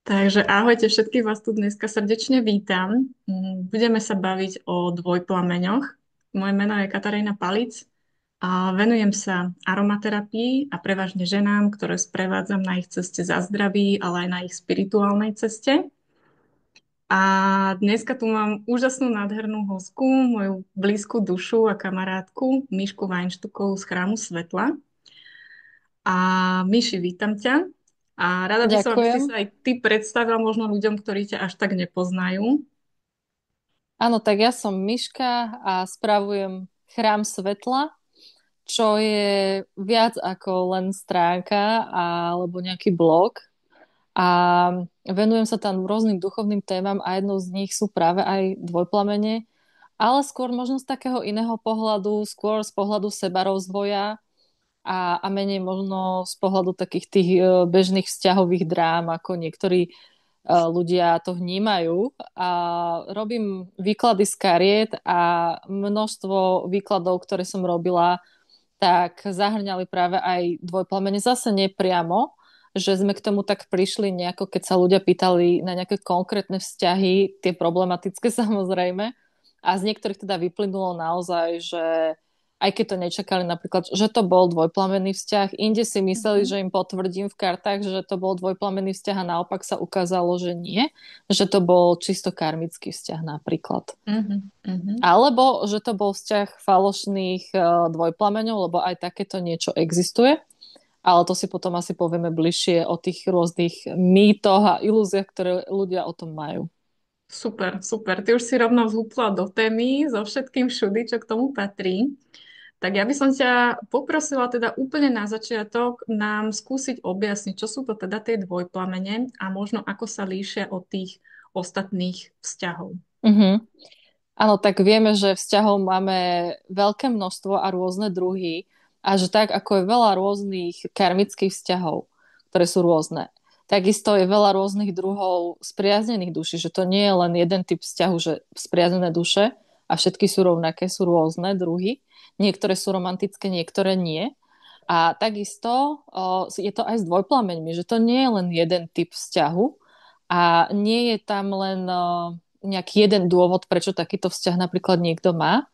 Takže ahojte, všetkých vás tu dneska srdečne vítam. Budeme sa baviť o dvojplameňoch. Moje meno je Katarína Palic a venujem sa aromaterapii a prevažne ženám, ktoré sprevádzam na ich ceste za zdraví, ale aj na ich spirituálnej ceste. A dneska tu mám úžasnú nádhernú hostku, moju blízku dušu a kamarátku Mišku Vajnštukovú z Chrámu Svetla. A Miši, vítam ťa. A rada by som, aby si Ďakujem. sa aj ty predstavila možno ľuďom, ktorí ťa až tak nepoznajú. Áno, tak ja som Miška a spravujem Chrám Svetla, čo je viac ako len stránka alebo nejaký blog. A venujem sa tam rôznym duchovným témam a jednou z nich sú práve aj dvojplamene, ale skôr možno z takého iného pohľadu, skôr z pohľadu sebarozvoja a menej možno z pohľadu takých tých bežných vzťahových drám, ako niektorí ľudia to vnímajú. A robím výklady z kariet a množstvo výkladov, ktoré som robila, tak zahrňali práve aj dvojplamene. Zase nepriamo, že sme k tomu tak prišli nejako, keď sa ľudia pýtali na nejaké konkrétne vzťahy, tie problematické samozrejme. A z niektorých teda vyplynulo naozaj, že aj keď to nečakali napríklad, že to bol dvojplamenný vzťah, inde si mysleli, Mhm, že im potvrdím v kartách, že to bol dvojplamenný vzťah a naopak sa ukázalo, že nie, že to bol čisto karmický vzťah napríklad. mhm, mhm. Alebo že to bol vzťah falošných dvojplameňov, lebo aj takéto niečo existuje. Ale to si potom asi povieme bližšie o tých rôznych mýtoch a ilúziách, ktoré ľudia o tom majú. Super, super. Ty už si rovno vhúpla do témy so všetkým všudy, čo k tomu patrí. Tak ja by som ťa poprosila teda úplne na začiatok nám skúsiť objasniť, čo sú to teda tie dvojplamene a možno ako sa líšia od tých ostatných vzťahov. Mhm. Áno, tak vieme, že vzťahov máme veľké množstvo a rôzne druhy a že tak, ako je veľa rôznych karmických vzťahov, ktoré sú rôzne, takisto je veľa rôznych druhov spriaznených duší, že to nie je len jeden typ vzťahu, že spriaznené duše a všetky sú rovnaké, sú rôzne druhy. Niektoré sú romantické, niektoré nie. A takisto je to aj s dvojplameňmi, že to nie je len jeden typ vzťahu a nie je tam len nejaký jeden dôvod, prečo takýto vzťah napríklad niekto má.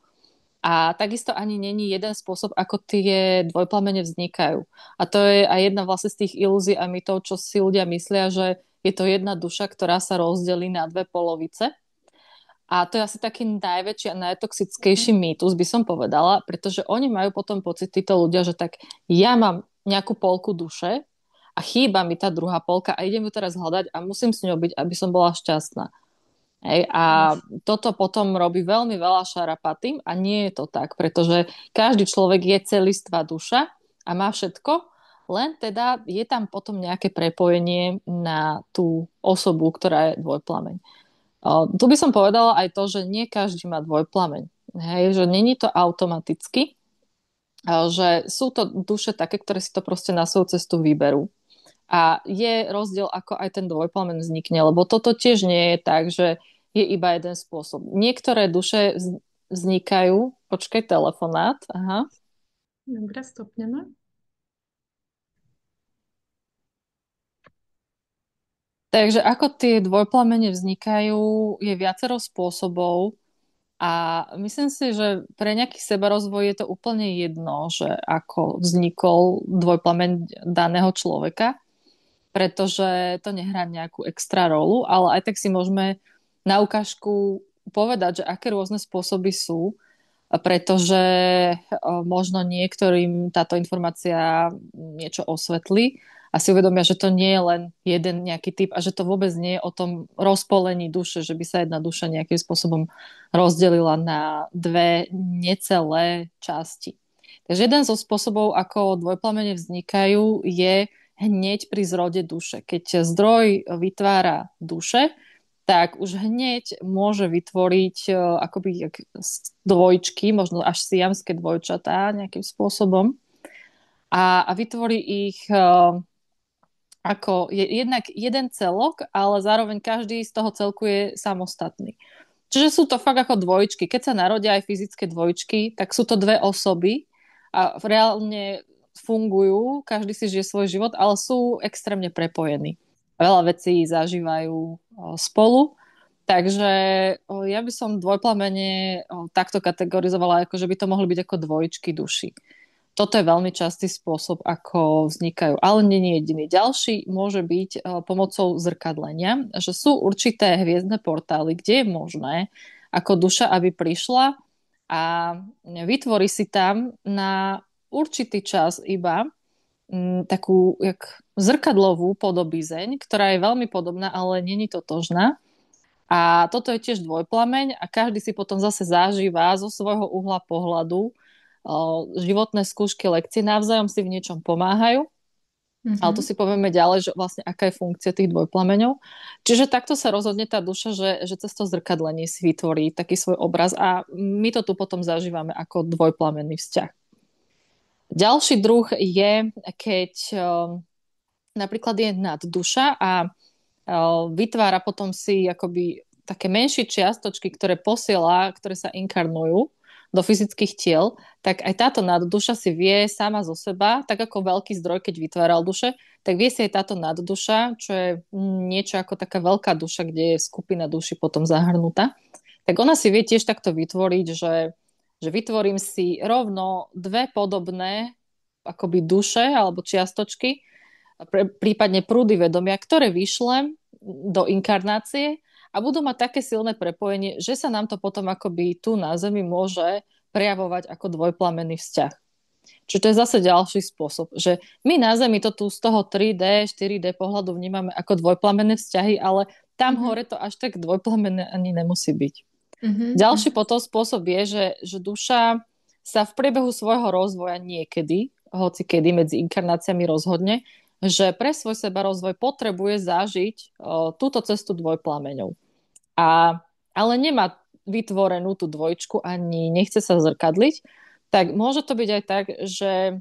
A takisto ani není jeden spôsob, ako tie dvojplamene vznikajú. A to je aj jedna vlastne z tých ilúzií a mytov, čo si ľudia myslia, že je to jedna duša, ktorá sa rozdelí na dve polovice. A to je asi taký najväčší a najtoxickejší mýtus, by som povedala, pretože oni majú potom pocit, títo ľudia, že tak ja mám nejakú polku duše a chýba mi tá druhá polka a idem ju teraz hľadať a musím s ňou byť, aby som bola šťastná. Hej, a toto potom robí veľmi veľa šarapatým a nie je to tak, pretože každý človek je celistvá duša a má všetko, len teda je tam potom nejaké prepojenie na tú osobu, ktorá je dvojplameň. Tu by som povedala aj to, že nie každý má dvojplameň. Hej, že není to automaticky, že sú to duše také, ktoré si to proste na svoju cestu vyberú. A je rozdiel, ako aj ten dvojplamen vznikne, lebo toto tiež nie je tak, že je iba jeden spôsob. Niektoré duše vznikajú, počkaj, telefonát, aha. Dobre, stopneme. Takže ako tie dvojplamene vznikajú, je viacero spôsobov a myslím si, že pre nejaký sebarozvoj je to úplne jedno, že ako vznikol dvojplameň daného človeka, pretože to nehrá nejakú extra rolu, ale aj tak si môžeme na ukážku povedať, že aké rôzne spôsoby sú, pretože možno niektorým táto informácia niečo osvetlí a si uvedomia, že to nie je len jeden nejaký typ a že to vôbec nie je o tom rozpolení duše, že by sa jedna duša nejakým spôsobom rozdelila na dve necelé časti. Takže jeden zo spôsobov, ako dvojplamene vznikajú, je hneď pri zrode duše. Keď zdroj vytvára duše, tak už hneď môže vytvoriť akoby dvojčky, možno až siamské dvojčatá nejakým spôsobom a vytvorí ich ako jednak jeden celok, ale zároveň každý z toho celku je samostatný. Čiže sú to fakt ako dvojčky. Keď sa narodia aj fyzické dvojčky, tak sú to dve osoby a reálne fungujú, každý si žije svoj život, ale sú extrémne prepojení. veľa vecí zažívajú spolu. Takže ja by som dvojplamene takto kategorizovala, ako že by to mohli byť ako dvojičky duši. Toto je veľmi častý spôsob, ako vznikajú. Ale nie je jediný. Ďalší môže byť pomocou zrkadlenia, že sú určité hviezdne portály, kde je možné, ako duša, aby prišla a vytvorí si tam na určitý čas iba takú jak zrkadlovú podobizeň, ktorá je veľmi podobná, ale není totožná. A toto je tiež dvojplameň a každý si potom zase zažíva zo svojho uhla pohľadu životné skúšky, lekcie, navzájom si v niečom pomáhajú, ale to Mhm. si povieme ďalej, že vlastne aká je funkcia tých dvojplameňov. Čiže takto sa rozhodne tá duša, že cez to zrkadlenie si vytvorí taký svoj obraz a my to tu potom zažívame ako dvojplamenný vzťah. Ďalší druh je, keď napríklad je nadduša a vytvára potom si akoby také menšie čiastočky, ktoré posiela, ktoré sa inkarnujú do fyzických tiel, tak aj táto nadduša si vie sama zo seba, tak ako veľký zdroj, keď vytváral duše, tak vie si aj táto nadduša, čo je niečo ako taká veľká duša, kde je skupina duši potom zahrnutá, tak ona si vie tiež takto vytvoriť, že vytvorím si rovno dve podobné akoby duše alebo čiastočky, prípadne prúdy vedomia, ktoré vyšlem do inkarnácie a budú mať také silné prepojenie, že sa nám to potom akoby tu na Zemi môže prejavovať ako dvojplamenný vzťah. Čiže to je zase ďalší spôsob, že my na Zemi to tu z toho 3D, 4D pohľadu vnímame ako dvojplamenné vzťahy, ale tam Mhm. hore to až tak dvojplamenné ani nemusí byť. Mhm. Ďalší potom spôsob je, že duša sa v priebehu svojho rozvoja niekedy, hoci kedy medzi inkarnáciami rozhodne, že pre svoj sebarozvoj potrebuje zažiť túto cestu dvojplameňov. Ale nemá vytvorenú tú dvojčku ani nechce sa zrkadliť, tak môže to byť aj tak, že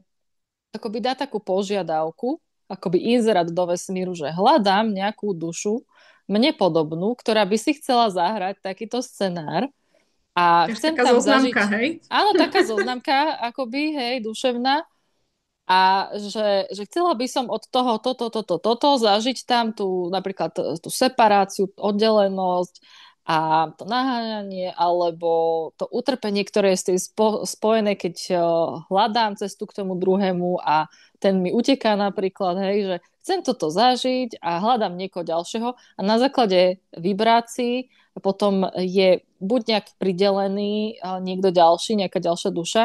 akoby dá takú požiadavku, akoby inzerát do vesmíru, že hľadám nejakú dušu mne podobnú, ktorá by si chcela zahrať takýto scenár a Až chcem taká tam zažiť, zoznamka, hej? áno, taká zoznamka, akoby, hej, duševná, a že chcela by som od toho toto zažiť tam tú napríklad tú separáciu, oddelenosť a to naháňanie alebo to utrpenie, ktoré je s tým spojené, keď hľadám cestu k tomu druhému a ten mi uteká napríklad, hej, že chcem toto zažiť a hľadám niekoho ďalšieho a na základe vibrácií potom je buď nejak pridelený niekto ďalší, nejaká ďalšia duša,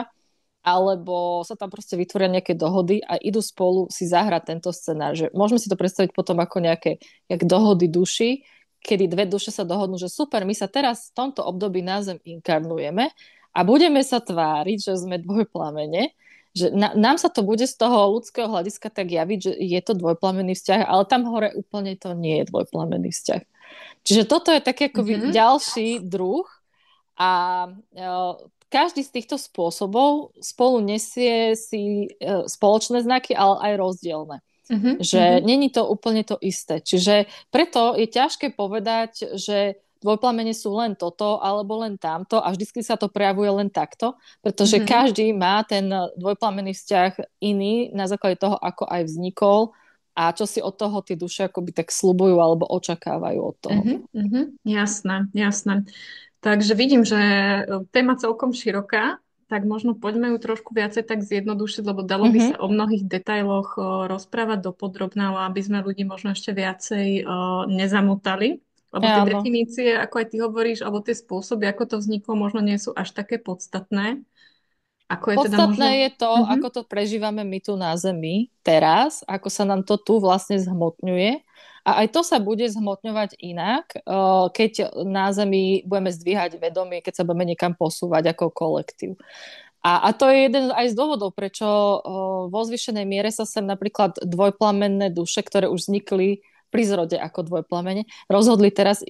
alebo sa tam proste vytvoria nejaké dohody a idú spolu si zahrať tento scenár. Že môžeme si to predstaviť potom ako nejaké jak dohody duši, kedy dve duše sa dohodnú, že super, my sa teraz v tomto období na Zem inkarnujeme a budeme sa tváriť, že sme dvojplamene, že nám sa to bude z toho ľudského hľadiska tak javiť, že je to dvojplamenný vzťah, ale tam hore úplne to nie je dvojplamenný vzťah. Čiže toto je taký akoby Mhm. ďalší druh a každý z týchto spôsobov spolu nesie si spoločné znaky, ale aj rozdielne. Mhm. Že Mhm. není to úplne to isté. Čiže preto je ťažké povedať, že dvojplamene sú len toto alebo len tamto a vždycky sa to prejavuje len takto, pretože Mhm. každý má ten dvojplamenný vzťah iný na základe toho, ako aj vznikol a čo si od toho tie duše akoby tak slubujú alebo očakávajú od toho. Mhm. Mhm. Jasné, jasné. Takže vidím, že téma celkom široká, tak možno poďme ju trošku viacej tak zjednodušiť, lebo dalo by sa Mhm. o mnohých detailoch rozprávať dopodrobná, ale aby sme ľudí možno ešte viacej nezamotali, lebo tie Áno. definície, ako aj ty hovoríš, alebo tie spôsoby, ako to vzniklo, možno nie sú až také podstatné, ako je teda možno... Podstatné je to, ako Mhm. to prežívame my tu na Zemi teraz, ako sa nám to tu vlastne zhmotňuje. A aj to sa bude zhmotňovať inak, keď na Zemi budeme zdvíhať vedomie, keď sa budeme niekam posúvať ako kolektív. A to je jeden aj z dôvodov, prečo vo zvýšenej miere sa sem napríklad dvojplamenné duše, ktoré už vznikli pri zrode ako dvojplamene, rozhodli teraz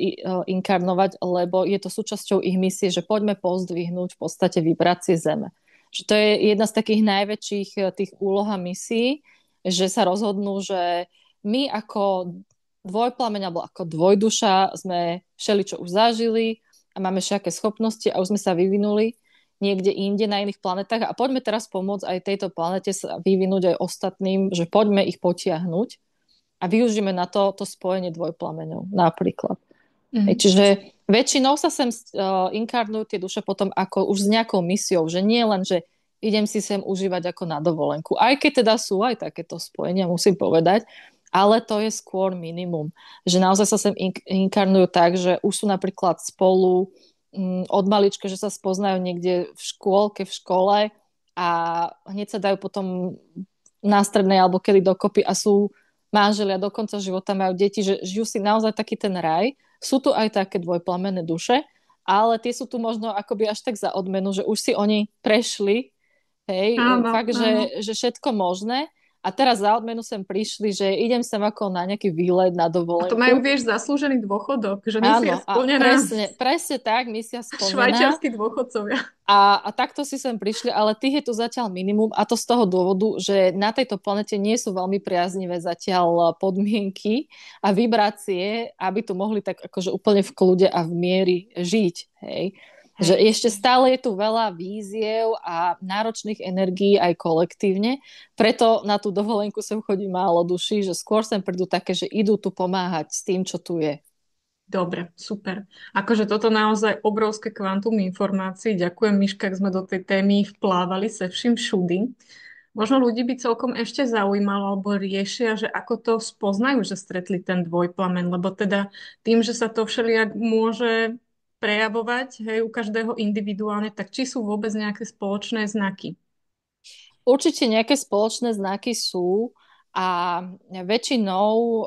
inkarnovať, lebo je to súčasťou ich misie, že poďme pozdvihnúť v podstate vibrácie Zeme. Že to je jedna z takých najväčších tých úloh a misií, že sa rozhodnú, že my ako dvojplameň alebo ako dvojduša sme všeličo už zažili a máme všaké schopnosti a už sme sa vyvinuli niekde inde na iných planetách a poďme teraz pomôcť aj tejto planete sa vyvinúť aj ostatným, že poďme ich potiahnuť. a využijeme na to spojenie dvojplameňov napríklad. Mhm. Čiže väčšinou sa sem inkarnujú tie duše potom ako už s nejakou misiou, že nie len, že idem si sem užívať ako na dovolenku. Aj keď teda sú aj takéto spojenia, musím povedať, ale to je skôr minimum. Že naozaj sa sem inkarnujú tak, že už sú napríklad spolu od malička, že sa spoznajú niekde v škôlke, v škole a hneď sa dajú potom na strednej alebo kedy dokopy a sú manželia do konca života, majú deti, že žijú si naozaj taký ten raj. Sú tu aj také dvojplamenné duše, ale tie sú tu možno akoby až tak za odmenu, že už si oni prešli. Hej, Áno, fakt, áno. že všetko možné. A teraz za odmenu sem prišli, že idem sem ako na nejaký výlet, na A to majú, dovolenku. vieš, zaslúžený dôchodok, že misia Áno, a splnená. presne tak, misia splnená. Švajčiarsky dôchodcovia. A takto si sem prišli, ale tých je tu zatiaľ minimum a to z toho dôvodu, že na tejto planete nie sú veľmi priaznivé zatiaľ podmienky a vibrácie, aby tu mohli tak akože úplne v kľude a v miery žiť. Hej. Že Hej. ešte stále je tu veľa víziev a náročných energií aj kolektívne, preto na tú dovolenku sem chodí málo duší, že skôr sem prídu také, že idú tu pomáhať s tým, čo tu je. Dobre, super. Akože toto naozaj obrovské kvantum informácií. Ďakujem, Miška, ak sme do tej témy vplávali se vším všudy. Možno ľudí by celkom ešte zaujímalo, alebo riešia, že ako to spoznajú, že stretli ten dvojplamen, lebo teda tým, že sa to všelijak môže prejavovať, hej, u každého individuálne, tak či sú vôbec nejaké spoločné znaky? Určite nejaké spoločné znaky sú a väčšinou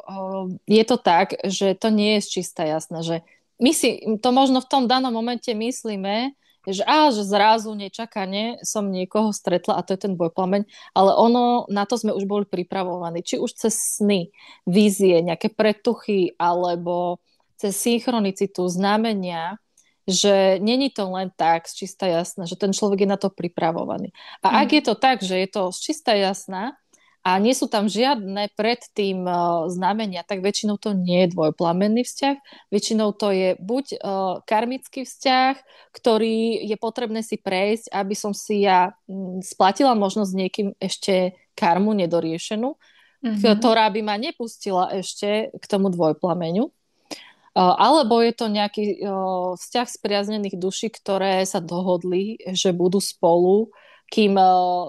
je to tak, že to nie je čistá jasná, že my si to možno v tom danom momente myslíme, že zrazu nečakane som niekoho stretla a to je ten bojplameň, ale ono, na to sme už boli pripravovaní. Či už cez sny, vízie, nejaké pretuchy alebo cez synchronicitu, znamenia, že není to len tak z čista jasná, že ten človek je na to pripravovaný. A ak je Mhm. to tak, že je to z čista jasná a nie sú tam žiadne predtým znamenia, tak väčšinou to nie je dvojplamenný vzťah. Väčšinou to je buď karmický vzťah, ktorý je potrebné si prejsť, aby som si ja splatila možno s niekým ešte karmu nedoriešenú, Mhm. ktorá by ma nepustila ešte k tomu dvojplameňu. Alebo je to nejaký vzťah spriaznených duší, ktoré sa dohodli, že budú spolu, kým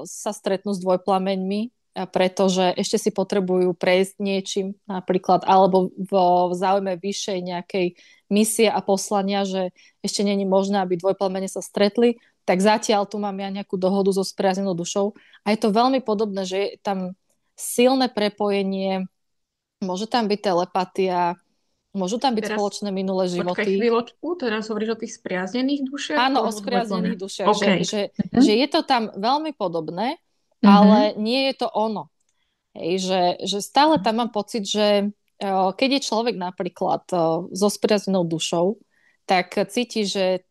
sa stretnú s dvojplameňmi, pretože ešte si potrebujú prejsť niečím napríklad, alebo v záujme vyššej nejakej misie a poslania, že ešte není možné, aby dvojplamene sa stretli, tak zatiaľ tu mám ja nejakú dohodu so spriaznenou dušou. A je to veľmi podobné, že je tam silné prepojenie, môže tam byť telepatia, môžu tam byť Teraz spoločné minulé počkaj životy. chvíľočku, teraz hovoríš o tých spriaznených dušiach Áno, o alebo spriaznených dvojplamen? dušiach, OK. že je to tam veľmi podobné, Mhm. ale nie je to ono. Hej, že stále tam mám pocit, že keď je človek napríklad so spriaznenou dušou, tak cíti, že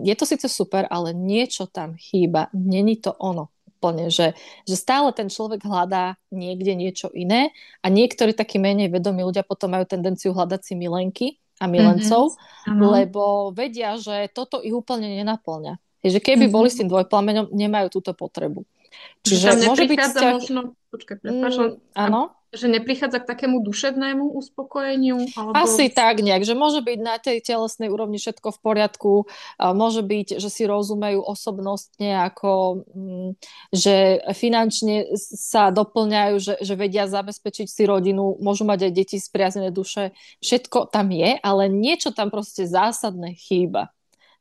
je to síce super, ale niečo tam chýba. Není to ono úplne, že stále ten človek hľadá niekde niečo iné a niektorí takí menej vedomí ľudia potom majú tendenciu hľadať si milenky a Mhm. milencov, Áno. lebo vedia, že toto ich úplne nenaplňa. Je, že keby boli s Mhm. tým dvojplameňom, nemajú túto potrebu. Že tam Čiže môže byť neprichádza vzťah, možno, počkaj, prepáč, len, áno, že neprichádza k takému duševnému uspokojeniu, alebo... asi tak nejak, že môže byť na tej telesnej úrovni všetko v poriadku, a môže byť, že si rozumejú osobnostne, ako že finančne sa doplňajú, že vedia zabezpečiť si rodinu, môžu mať aj deti z priaznené duše, všetko tam je, ale niečo tam proste zásadné chýba.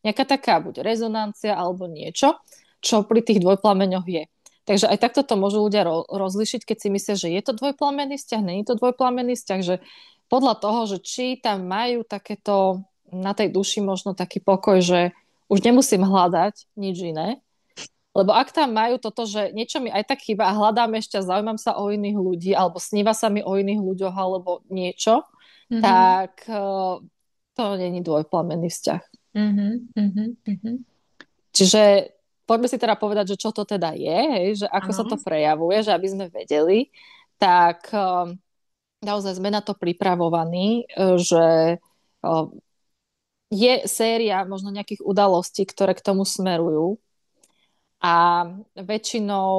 Nejaká taká buď rezonancia alebo niečo, čo pri tých dvojplameňoch je. Takže aj takto to môžu ľudia rozlišiť, keď si myslia, že je to dvojplamenný vzťah, nie je to dvojplamenný vzťah, že podľa toho, že či tam majú takéto na tej duši možno taký pokoj, že už nemusím hľadať nič iné. Lebo ak tam majú toto, že niečo mi aj tak chýba a hľadám ešte, zaujímam sa o iných ľudí, alebo sníva sa mi o iných ľuďoch, alebo niečo, Mhm. tak to není dvojplamenný vzťah. Mhm. Mhm. Mhm. Čiže poďme si teda povedať, že čo to teda je, hej, že ako sa to Áno. prejavuje, že aby sme vedeli, tak naozaj sme na to pripravovaní, že je séria možno nejakých udalostí, ktoré k tomu smerujú a väčšinou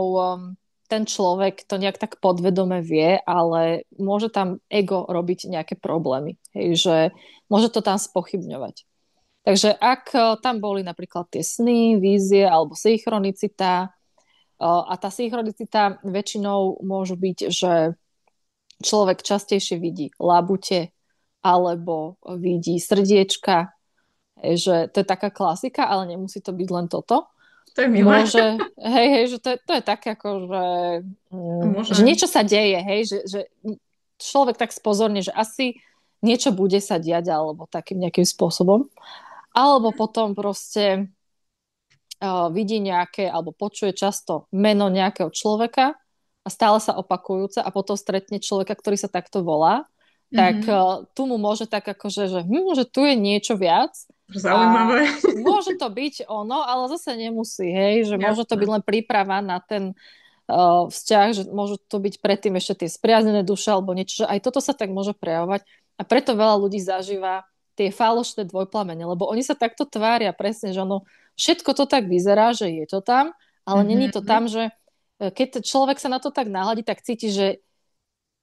ten človek to nejak tak podvedome vie, ale môže tam ego robiť nejaké problémy. Hej, že môže to tam spochybňovať. Takže ak tam boli napríklad tie sny, vízie alebo synchronicita, a tá synchronicita väčšinou môžu byť, že človek častejšie vidí labute alebo vidí srdiečka, že to je taká klasika, ale nemusí to byť len toto. To je milé. Môže, hej, že to je také ako, že Môže. niečo sa deje, hej, že človek tak spozorne, že asi niečo bude sa diať alebo takým nejakým spôsobom. Alebo potom proste vidí nejaké, alebo počuje často meno nejakého človeka a stále sa opakujúce a potom stretne človeka, ktorý sa takto volá, tak Mhm. tu mu môže tak akože, že tu je niečo viac a Zaujímavé. môže to byť ono, ale zase nemusí, hej, že môže to byť Jasné. len príprava na ten vzťah, že môžu to byť predtým ešte tie spriaznené duše alebo niečo, že aj toto sa tak môže prejavovať a preto veľa ľudí zažíva tie falošné dvojplamene, lebo oni sa takto tvária presne, že ono všetko to tak vyzerá, že je to tam, ale není to Mhm. tam, že keď človek sa na to tak náhľadí, tak cíti, že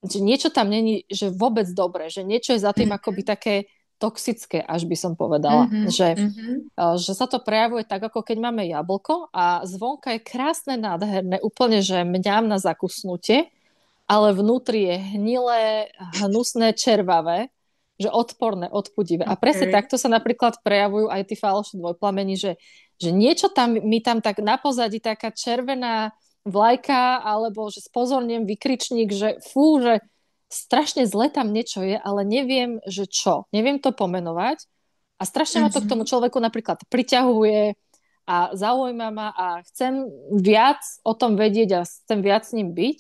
niečo tam není, že vôbec dobre, že niečo je za tým akoby také toxické, až by som povedala. Mhm. Mhm. Že sa to prejavuje tak, ako keď máme jablko a zvonka je krásne, nádherné, úplne, že mňam na zakusnutie, ale vnútri je hnilé, hnusné, červavé, že odporné, odpudivé. A presne OK. takto sa napríklad prejavujú aj tí falošní dvojplamení, že niečo tam mi tam tak na pozadí taká červená vlajka, alebo že spozorniem vykričník, že fú, že strašne zle tam niečo je, ale neviem, že čo. Neviem to pomenovať. A strašne ma to k tomu Mhm. človeku napríklad priťahuje a zaujíma ma a chcem viac o tom vedieť a chcem viac s ním byť.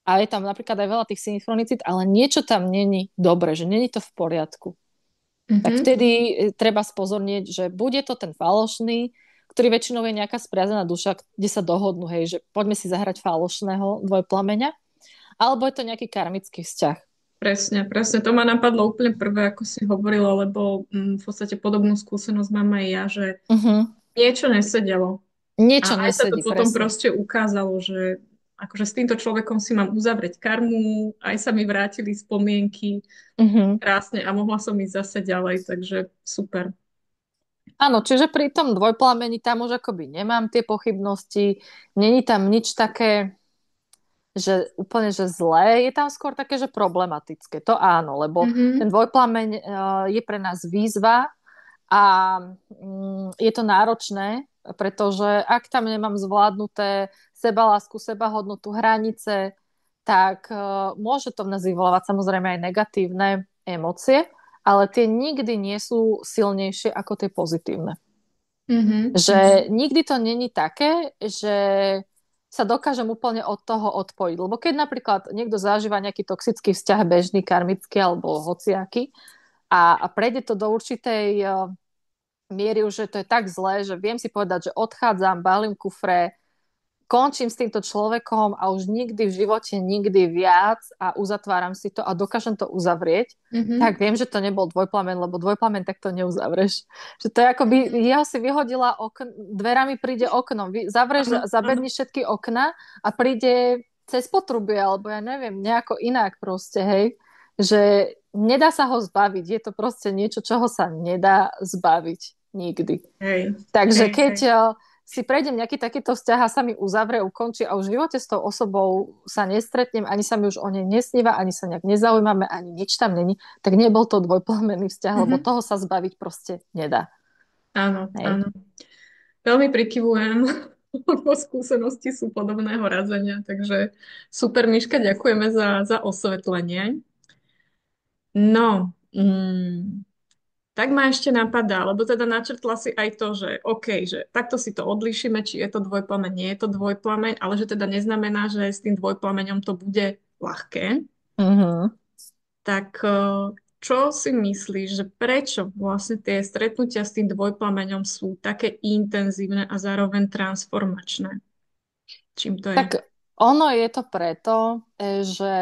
A je tam napríklad aj veľa tých synchronicít, ale niečo tam není dobre, že není to v poriadku. Tak Mhm. vtedy treba spozornieť, že bude to ten falošný, ktorý väčšinou je nejaká spriazená duša, kde sa dohodnú, hej, že poďme si zahrať falošného dvojplameňa, alebo je to nejaký karmický vzťah. Presne, presne. To ma napadlo úplne prvé, ako si hovorila, lebo v podstate podobnú skúsenosť mám aj ja, že Uh-huh. niečo nesedelo. Niečo A aj sa to nesedí, potom presne. proste ukázalo, že akože s týmto človekom si mám uzavrieť karmu, aj sa mi vrátili spomienky Uh-huh. krásne a mohla som ísť zase ďalej, takže super. Áno, čiže pri tom dvojplamení tam už akoby nemám tie pochybnosti, není tam nič také, že úplne, že zlé, je tam skôr také, že problematické. To áno, lebo ten Mhm. dvojplameň je pre nás výzva a je to náročné, pretože ak tam nemám zvládnuté sebalásku, sebahodnotu, hranice, tak môže to v nás vyvolávať samozrejme aj negatívne emócie, ale tie nikdy nie sú silnejšie ako tie pozitívne. Mhm. Že nikdy to není také, že sa dokážem úplne od toho odpojiť. Lebo keď napríklad niekto zažíva nejaký toxický vzťah bežný, karmický alebo hociaký a prejde to do určitej miery už, že to je tak zlé, že viem si povedať, že odchádzam, balím kufre, končím s týmto človekom a už nikdy v živote, nikdy viac a uzatváram si to a dokážem to uzavrieť, Mhm. tak viem, že to nebol dvojplamen, lebo dvojplamen takto neuzavrieš. Že to je ako by, ja si vyhodila dverami príde okno, Áno, áno. zabedni všetky okna a príde cez potrubie, alebo ja neviem, nejako inak proste, hej. Že nedá sa ho zbaviť, je to proste niečo, čoho sa nedá zbaviť nikdy. Hej, Takže hej, keď hej. si prejdem nejaký takýto vzťah a sa mi uzavrie, ukončí a už v živote s tou osobou sa nestretnem, ani sa mi už o nej nesníva, ani sa nejak nezaujímame, ani nič tam není, tak nebol to dvojplamenný vzťah, lebo Mhm. toho sa zbaviť proste nedá. Áno, Hej. áno. Veľmi prikyvujem, lebo skúsenosti sú podobného razenia, takže super, Miška, ďakujeme za osvetlenie. No, tak ma ešte napadá, lebo teda načrtla si aj to, že OK, že takto si to odlišíme, či je to dvojplameň, nie je to dvojplameň, ale že teda neznamená, že s tým dvojplameňom to bude ľahké. Mhm. Tak čo si myslíš, že prečo vlastne tie stretnutia s tým dvojplameňom sú také intenzívne a zároveň transformačné? Čím to je? Tak ono je to preto, že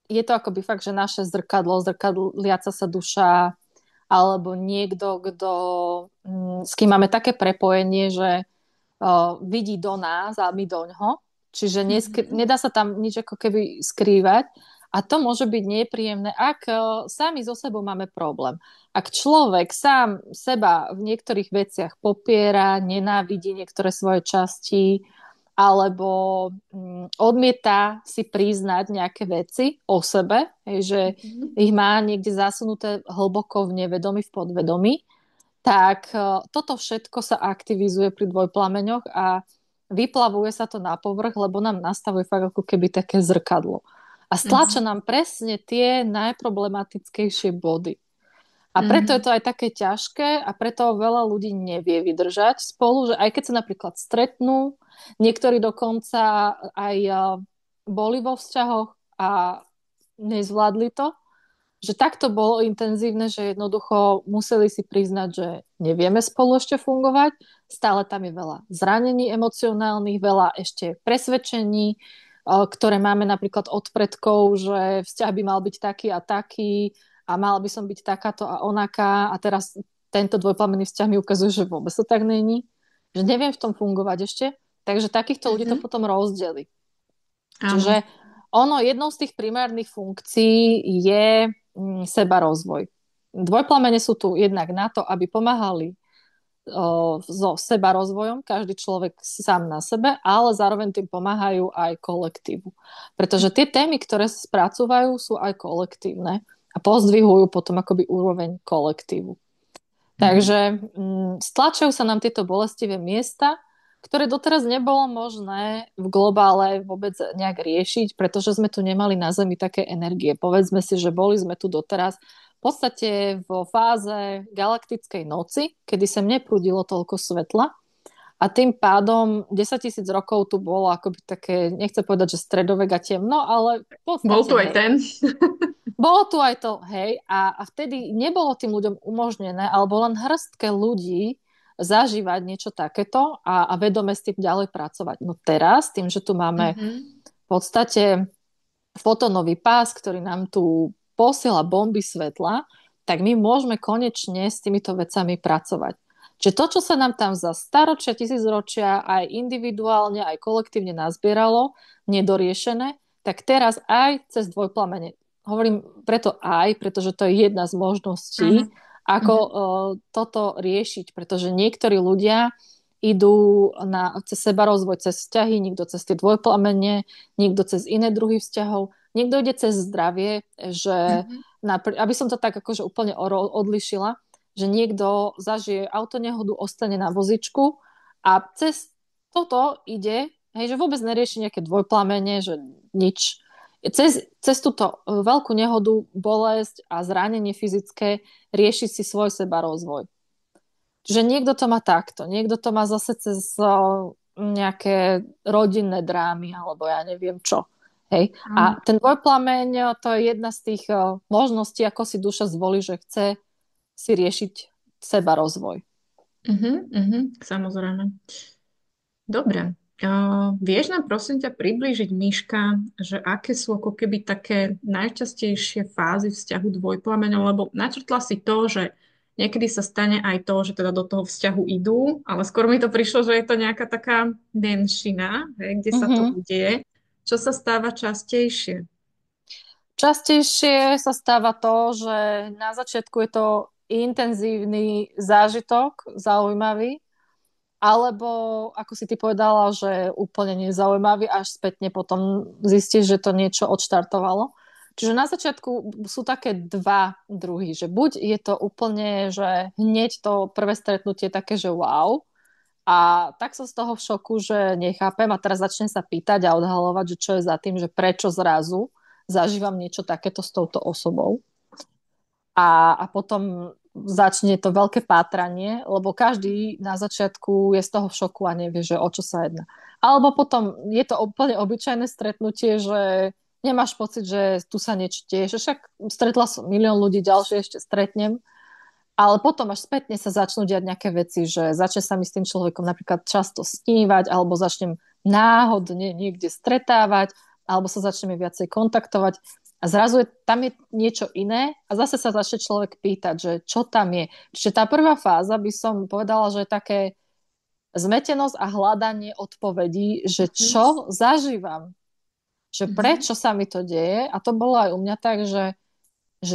je to akoby fakt, že naše zrkadlo, zrkadliaca sa duša, alebo niekto, kto, s kým máme také prepojenie, že vidí do nás a my do ňoho. Čiže Mhm. nedá sa tam nič ako keby skrývať a to môže byť nepríjemné, ak sami so sebou máme problém. Ak človek sám seba v niektorých veciach popiera, nenávidí niektoré svoje časti alebo odmieta si priznať nejaké veci o sebe, hej, že Mhm. ich má niekde zasunuté hlboko v nevedomí, v podvedomí, tak toto všetko sa aktivizuje pri dvojplameňoch a vyplavuje sa to na povrch, lebo nám nastavuje fakt ako keby také zrkadlo. A stlača Mhm. nám presne tie najproblematickejšie body. A preto je Mhm. to aj také ťažké a preto veľa ľudí nevie vydržať spolu, že aj keď sa napríklad stretnú, niektorí dokonca aj boli vo vzťahoch a nezvládli to, že takto bolo intenzívne, že jednoducho museli si priznať, že nevieme spolu ešte fungovať. Stále tam je veľa zranení emocionálnych, veľa ešte presvedčení, ktoré máme napríklad od predkov, že vzťah by mal byť taký a taký a mala by som byť takáto a onaká a teraz tento dvojplamenný vzťah mi ukazuje, že vôbec to tak není, že neviem v tom fungovať ešte, takže takýchto ľudí to Mhm. potom rozdelí. Áno. Čiže ono, jednou z tých primárnych funkcií je seba rozvoj. Dvojplamene sú tu jednak na to, aby pomáhali so seba rozvojom, každý človek sám na sebe, ale zároveň tým pomáhajú aj kolektívu. Pretože tie témy, ktoré sa spracúvajú, sú aj kolektívne a pozdvihujú potom akoby úroveň kolektívu. Mhm. Takže stlačajú sa nám tieto bolestivé miesta, ktoré doteraz nebolo možné v globále vôbec nejak riešiť, pretože sme tu nemali na Zemi také energie. Povedzme si, že boli sme tu doteraz v podstate vo fáze galaktickej noci, kedy sem neprúdilo toľko svetla a tým pádom 10 000 rokov tu bolo akoby také, nechcem povedať, že stredovek a temno, ale v Bol podstate tu aj hej. ten. Bolo tu aj to, hej, a vtedy nebolo tým ľuďom umožnené, alebo len hrstke ľudí zažívať niečo takéto a vedome s tým ďalej pracovať. No teraz, tým, že tu máme Mhm. v podstate fotónový pás, ktorý nám tu posiela bomby svetla, tak my môžeme konečne s týmito vecami pracovať. Čiže to, čo sa nám tam za staročia, tisícročia aj individuálne, aj kolektívne nazbieralo, nedoriešené, tak teraz aj cez dvojplamene. Hovorím preto aj, pretože to je jedna z možností, Áno. ako Mhm. toto riešiť, pretože niektorí ľudia idú cez sebarozvoj, cez vzťahy, niekto cez tie dvojplamene, niekto cez iné druhy vzťahov, niekto ide cez zdravie, že Mhm. aby som to tak akože úplne odlišila, že niekto zažije autonehodu, ostane na vozičku a cez toto ide, hej, že vôbec nerieši nejaké dvojplamene, že nič. Cez túto veľkú nehodu, bolesť a zranenie fyzické rieši si svoj sebarozvoj. Čiže niekto to má takto, niekto to má zase cez nejaké rodinné drámy, alebo ja neviem čo. Hej. Áno. A ten dvojplameň, to je jedna z tých možností, ako si duša zvolí, že chce si riešiť seba rozvoj. Mhm. Mhm. Samozrejme. Dobre. Vieš nám prosím ťa priblížiť, Miška, že aké sú ako keby také najčastejšie fázy vzťahu dvojplameňov, lebo načrtla si to, že niekedy sa stane aj to, že teda do toho vzťahu idú, ale skôr mi to prišlo, že je to nejaká taká menšina, hej, kde sa to Mhm. udeje. Čo sa stáva častejšie? Častejšie sa stáva to, že na začiatku je to intenzívny zážitok, zaujímavý, alebo ako si ty povedala, že úplne nezaujímavý, až spätne potom zistíš, že to niečo odštartovalo. Čiže na začiatku sú také dva druhy, že buď je to úplne, že hneď to prvé stretnutie je také, že wow, a tak som z toho v šoku, že nechápem a teraz začnem sa pýtať a odhalovať, že čo je za tým, že prečo zrazu zažívam niečo takéto s touto osobou. A potom začne to veľké pátranie, lebo každý na začiatku je z toho v šoku a nevie, že o čo sa jedná. Alebo potom je to úplne obyčajné stretnutie, že nemáš pocit, že tu sa niečo deje, že však stretla som milión ľudí, ďalšie ešte stretnem, ale potom až spätne sa začnú diať nejaké veci, že začne sa mi s tým človekom napríklad často snívať, alebo začnem náhodne niekde stretávať, alebo sa začneme viacej kontaktovať. A zrazu tam je niečo iné a zase sa začne človek pýtať, že čo tam je. Čiže tá prvá fáza by som povedala, že je také zmetenosť a hľadanie odpovedí, že Mhm. čo zažívam, že Mhm. prečo sa mi to deje. A to bolo aj u mňa tak, že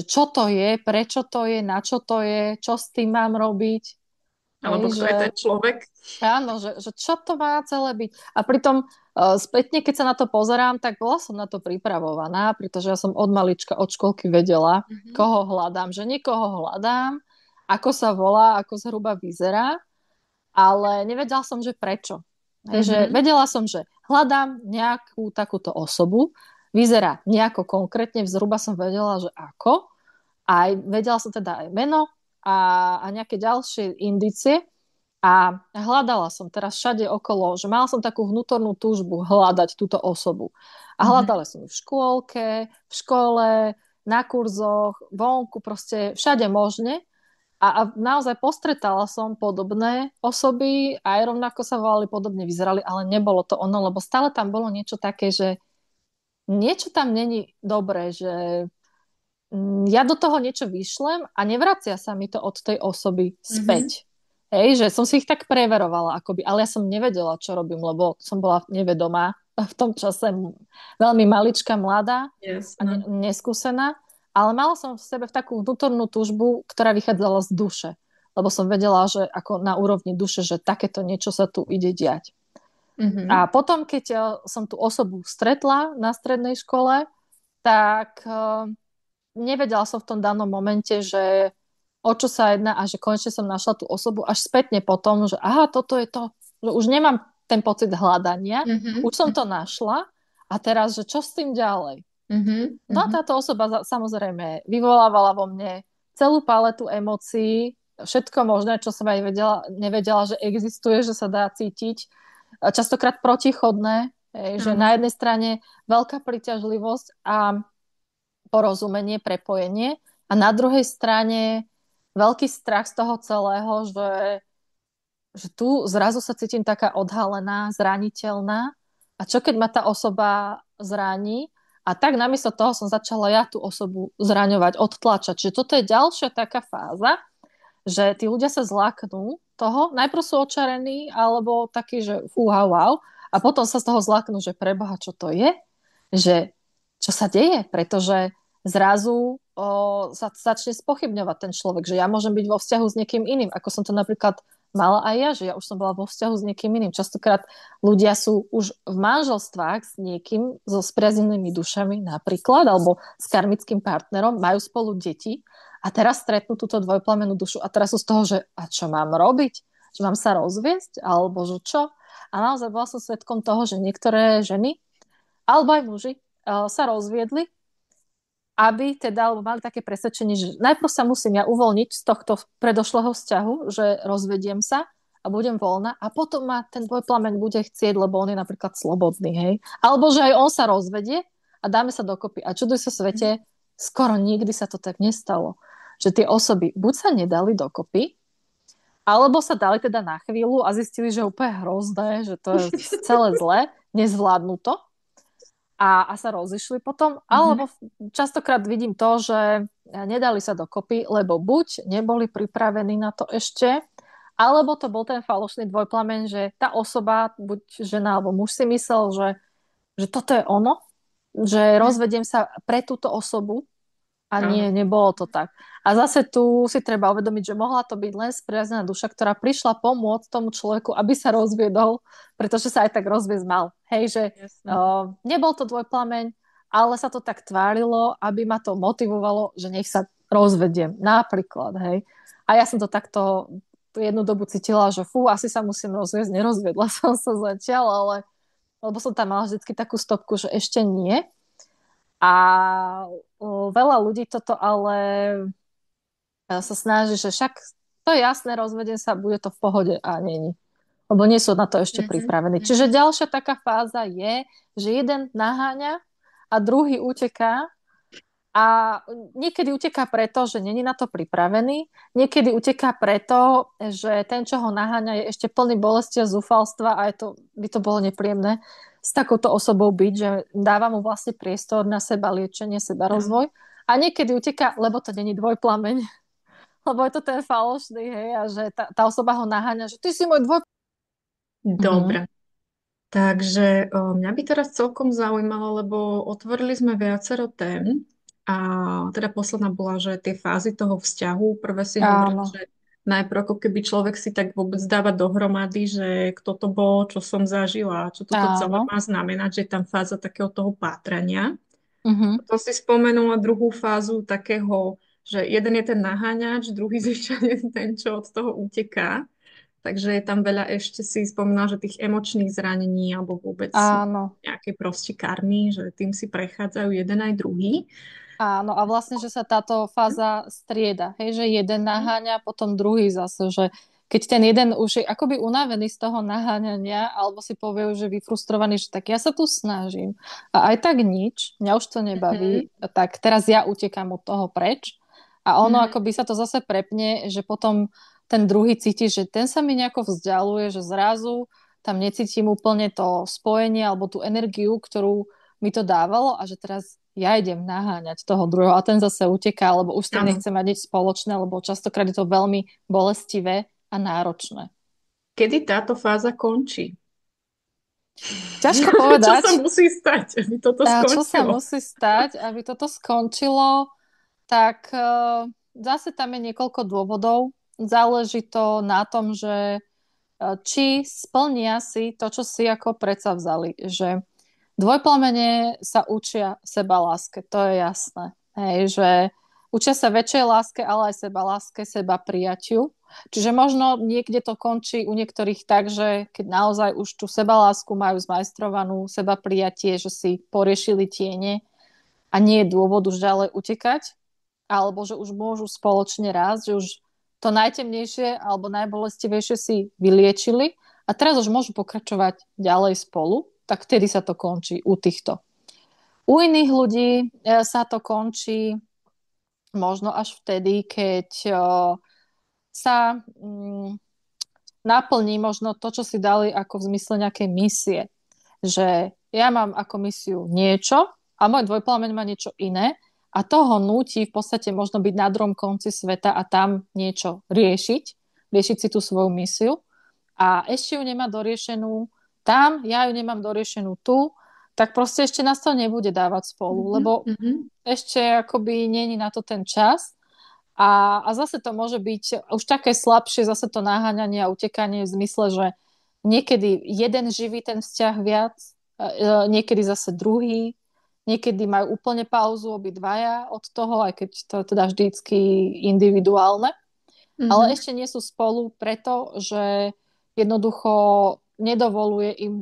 čo to je, prečo to je, na čo to je, čo s tým mám robiť. Hej, Alebo kto že je ten človek? áno, že čo to má celé byť. A pritom spätne, keď sa na to pozerám, tak bola som na to pripravovaná, pretože ja som od malička, od školky vedela, Mhm. koho hľadám, že niekoho hľadám, ako sa volá, ako zhruba vyzerá, ale nevedela som, že prečo. Hej, že Mhm. vedela som, že hľadám nejakú takúto osobu, vyzerá nejako konkrétne, zhruba som vedela, že ako, a vedela som teda aj meno a nejaké ďalšie indície, a hľadala som teraz všade okolo, že mala som takú vnútornú túžbu hľadať túto osobu. A Mhm. hľadala som ju v škôlke, v škole, na kurzoch, vonku, proste všade možne. A naozaj postretala som podobné osoby, aj rovnako sa volali, podobne vyzerali, ale nebolo to ono, lebo stále tam bolo niečo také, že niečo tam není dobré, že ja do toho niečo vyšlem a nevracia sa mi to od tej osoby Mhm. späť. Hej, že som si ich tak preverovala, akoby, ale ja som nevedela, čo robím, lebo som bola nevedomá v tom čase veľmi maličká, mladá a Jasné. neskúsená, ale mala som v sebe takú vnútornú túžbu, ktorá vychádzala z duše, lebo som vedela, že ako na úrovni duše, že takéto niečo sa tu ide diať. A Mhm. potom, keď som tú osobu stretla na strednej škole, tak nevedela som v tom danom momente, že o čo sa jedná a že konečne som našla tú osobu až spätne potom, že aha, toto je to, že už nemám ten pocit hľadania, Mhm. už som to našla a teraz, že čo s tým ďalej? Mhm. No a Mhm. táto osoba samozrejme vyvolávala vo mne celú paletu emócií, všetko možné, čo som aj nevedela, že existuje, že sa dá cítiť. Častokrát protichodné, že Áno. na jednej strane veľká príťažlivosť a porozumenie, prepojenie a na druhej strane veľký strach z toho celého, že tu zrazu sa cítim taká odhalená, zraniteľná a čo keď ma tá osoba zraní a tak namiesto toho som začala ja tú osobu zraňovať, odtlačať. Čiže toto je ďalšia taká fáza, že tí ľudia sa zláknú toho, najprv sú očarení alebo takí, že fúha, wow, a potom sa z toho zláknú, že preboha, čo to je, že čo sa deje, pretože zrazu sa začne spochybňovať ten človek, že ja môžem byť vo vzťahu s niekým iným, ako som to napríklad mala aj ja, že ja už som bola vo vzťahu s niekým iným. Častokrát ľudia sú už v manželstvách s niekým, so spriaznenými dušami napríklad, alebo s karmickým partnerom, majú spolu deti a teraz stretnú túto dvojplamenú dušu a teraz sú z toho, že a čo mám robiť? Že mám sa rozviesť? Alebo že čo? A naozaj bola som svedkom toho, že niektoré ženy, alebo aj muži, sa rozviedli, aby teda, alebo mali také presvedčenie, že najprv sa musím ja uvoľniť z tohto predošlého vzťahu, že rozvediem sa a budem voľná a potom ma ten dvojplameň bude chcieť, lebo on je napríklad slobodný, hej. Alebo že aj on sa rozvedie a dáme sa dokopy. A čuduj sa svete, skoro nikdy sa to tak nestalo. Že tie osoby buď sa nedali dokopy, alebo sa dali teda na chvíľu a zistili, že je úplne hrozné, že to je celé zlé, nezvládnu to a sa rozišli potom, Mhm. alebo častokrát vidím to, že nedali sa dokopy, lebo buď neboli pripravení na to ešte, alebo to bol ten falošný dvojplameň, že tá osoba, buď žena alebo muž si myslel, že toto je ono, že rozvediem sa pre túto osobu a Áno. nie, nebolo to tak. A zase tu si treba uvedomiť, že mohla to byť len spriaznená duša, ktorá prišla pomôcť tomu človeku, aby sa rozviedol, pretože sa aj tak rozviesť mal. Hej, že Jasné. nebol to dvojplameň, ale sa to tak tvárilo, aby ma to motivovalo, že nech sa rozvediem. Napríklad, hej. A ja som to takto jednu dobu cítila, že fú, asi sa musím rozviesť. Nerozviedla som sa zatiaľ, ale lebo som tam mala vždy takú stopku, že ešte nie. A veľa ľudí toto ale sa snaží, že však to je jasné, rozvedem sa, bude to v pohode a není. Lebo nie sú na to ešte Mhm. pripravení. Čiže Mhm. ďalšia taká fáza je, že jeden naháňa a druhý uteká a niekedy uteká preto, že není na to pripravený, niekedy uteká preto, že ten, čo ho naháňa, je ešte plný bolesti a zúfalstva a by to bolo nepríjemné s takouto osobou byť, že dáva mu vlastne priestor na seba liečenie, seba Áno. rozvoj. A niekedy uteká, lebo to není dvojplameň, lebo je to ten falošný, hej, a že tá osoba ho naháňa, že ty si môj dvoj Mhm. Dobre. Takže mňa by teraz celkom zaujímalo, lebo otvorili sme viacero tém a teda posledná bola, že tie fázy toho vzťahu, prvé si hovoril, Áno, že najprv ako keby človek si tak vôbec dáva dohromady, že kto to bol, čo som zažila, čo toto celé áno. má znamenať, že je tam fáza takého toho pátrania. Mhm. Potom si spomenula druhú fázu takého, že jeden je ten naháňač, druhý zvyčajne je ten, čo od toho uteká. Takže je tam veľa, ešte si spomínala, že tých emočných zranení alebo vôbec Áno. nejaké proste karmy, že tým si prechádzajú jeden aj druhý. Áno, a vlastne, že sa táto fáza strieda, hej, že jeden naháňa, potom druhý zase, že keď ten jeden už je akoby unavený z toho naháňania, alebo si povie už, že vyfrustrovaný, že tak ja sa tu snažím a aj tak nič, mňa už to Mhm, nebaví, tak teraz ja utekám od toho preč a ono mhm, akoby sa to zase prepne, že potom ten druhý cíti, že ten sa mi nejako vzdialuje, že zrazu tam necítim úplne to spojenie alebo tú energiu, ktorú mi to dávalo a že teraz ja idem naháňať toho druhého a ten zase uteká, lebo už s tým áno. nechce mať nič spoločné, lebo častokrát je to veľmi bolestivé a náročné. Kedy táto fáza končí? Ťažko Čo sa povedať, musí stať, aby toto čo sa skončilo? musí stať, aby toto skončilo, tak zase tam je niekoľko dôvodov. Záleží to na tom, že či splnia si to, čo si ako predsavzali, že dvojplamene sa učia seba láske, to je jasné. Hej, že učia sa väčšej láske, ale aj seba láske, seba prijatiu. Čiže možno niekde to končí u niektorých tak, že keď naozaj už tú sebalásku majú zmajstrovanú, seba prijatie, že si poriešili tiene a nie je dôvod už ďalej utekať, alebo že už môžu spoločne rásť, že už to najtemnejšie alebo najbolestivejšie si vyliečili a teraz už môžu pokračovať ďalej spolu, tak vtedy sa to končí u týchto. U iných ľudí sa to končí možno až vtedy, keď sa naplní možno to, čo si dali ako v zmysle nejakej misie. Že ja mám ako misiu niečo a môj dvojplameň má niečo iné a to ho núti v podstate možno byť na druhom konci sveta a tam niečo riešiť si tú svoju misiu a ešte ju nemá doriešenú tam, ja ju nemám doriešenú tu, tak proste ešte nás to nebude dávať spolu, Mhm, lebo mhm, ešte akoby není na to ten čas a zase to môže byť už také slabšie, zase to naháňanie a utekanie v zmysle, že niekedy jeden živí ten vzťah viac, niekedy zase druhý, niekedy majú úplne pauzu obidvaja od toho, aj keď to je teda vždycky individuálne, ale mhm, ešte nie sú spolu preto, že jednoducho nedovoluje im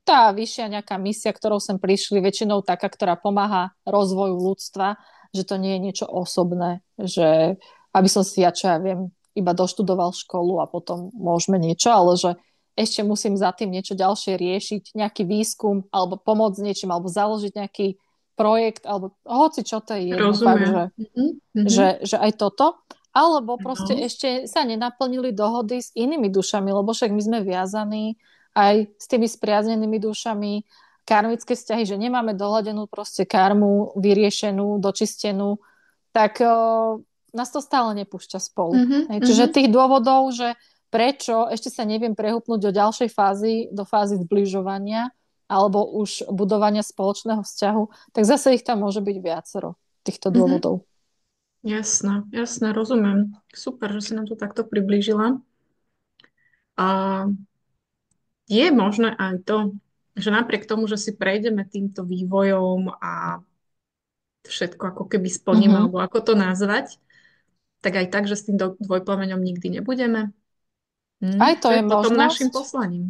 tá vyššia nejaká misia, ktorou sem prišli, väčšinou taká, ktorá pomáha rozvoju ľudstva, že to nie je niečo osobné, že aby som si, ja čo ja viem, iba doštudoval školu a potom môžeme niečo, ale že ešte musím za tým niečo ďalšie riešiť, nejaký výskum, alebo pomôcť niečím, alebo založiť nejaký projekt, alebo hoci čo, to je jedno, fakt, rozumiem. Mhm, že aj toto. Alebo proste no. ešte sa nenaplnili dohody s inými dušami, lebo však my sme viazaní aj s tými spriaznenými dušami, karmické vzťahy, že nemáme dohľadenú proste karmu, vyriešenú, dočistenú, tak nás to stále nepúšťa spolu. Mhm, Hej, čiže mhm. tých dôvodov, že prečo ešte sa neviem prehúpnúť do ďalšej fázy, do fázy zbližovania alebo už budovania spoločného vzťahu, tak zase ich tam môže byť viacero týchto Mhm. dôvodov. Jasné, jasné, rozumiem. Super, že si nám to takto priblížila. A je možné aj to, že napriek tomu, že si prejdeme týmto vývojom a všetko ako keby splníme, Mhm. alebo ako to nazvať, tak aj tak, že s tým dvojplameňom nikdy nebudeme. Aj to Čo je je potom našim možnosť. poslaním?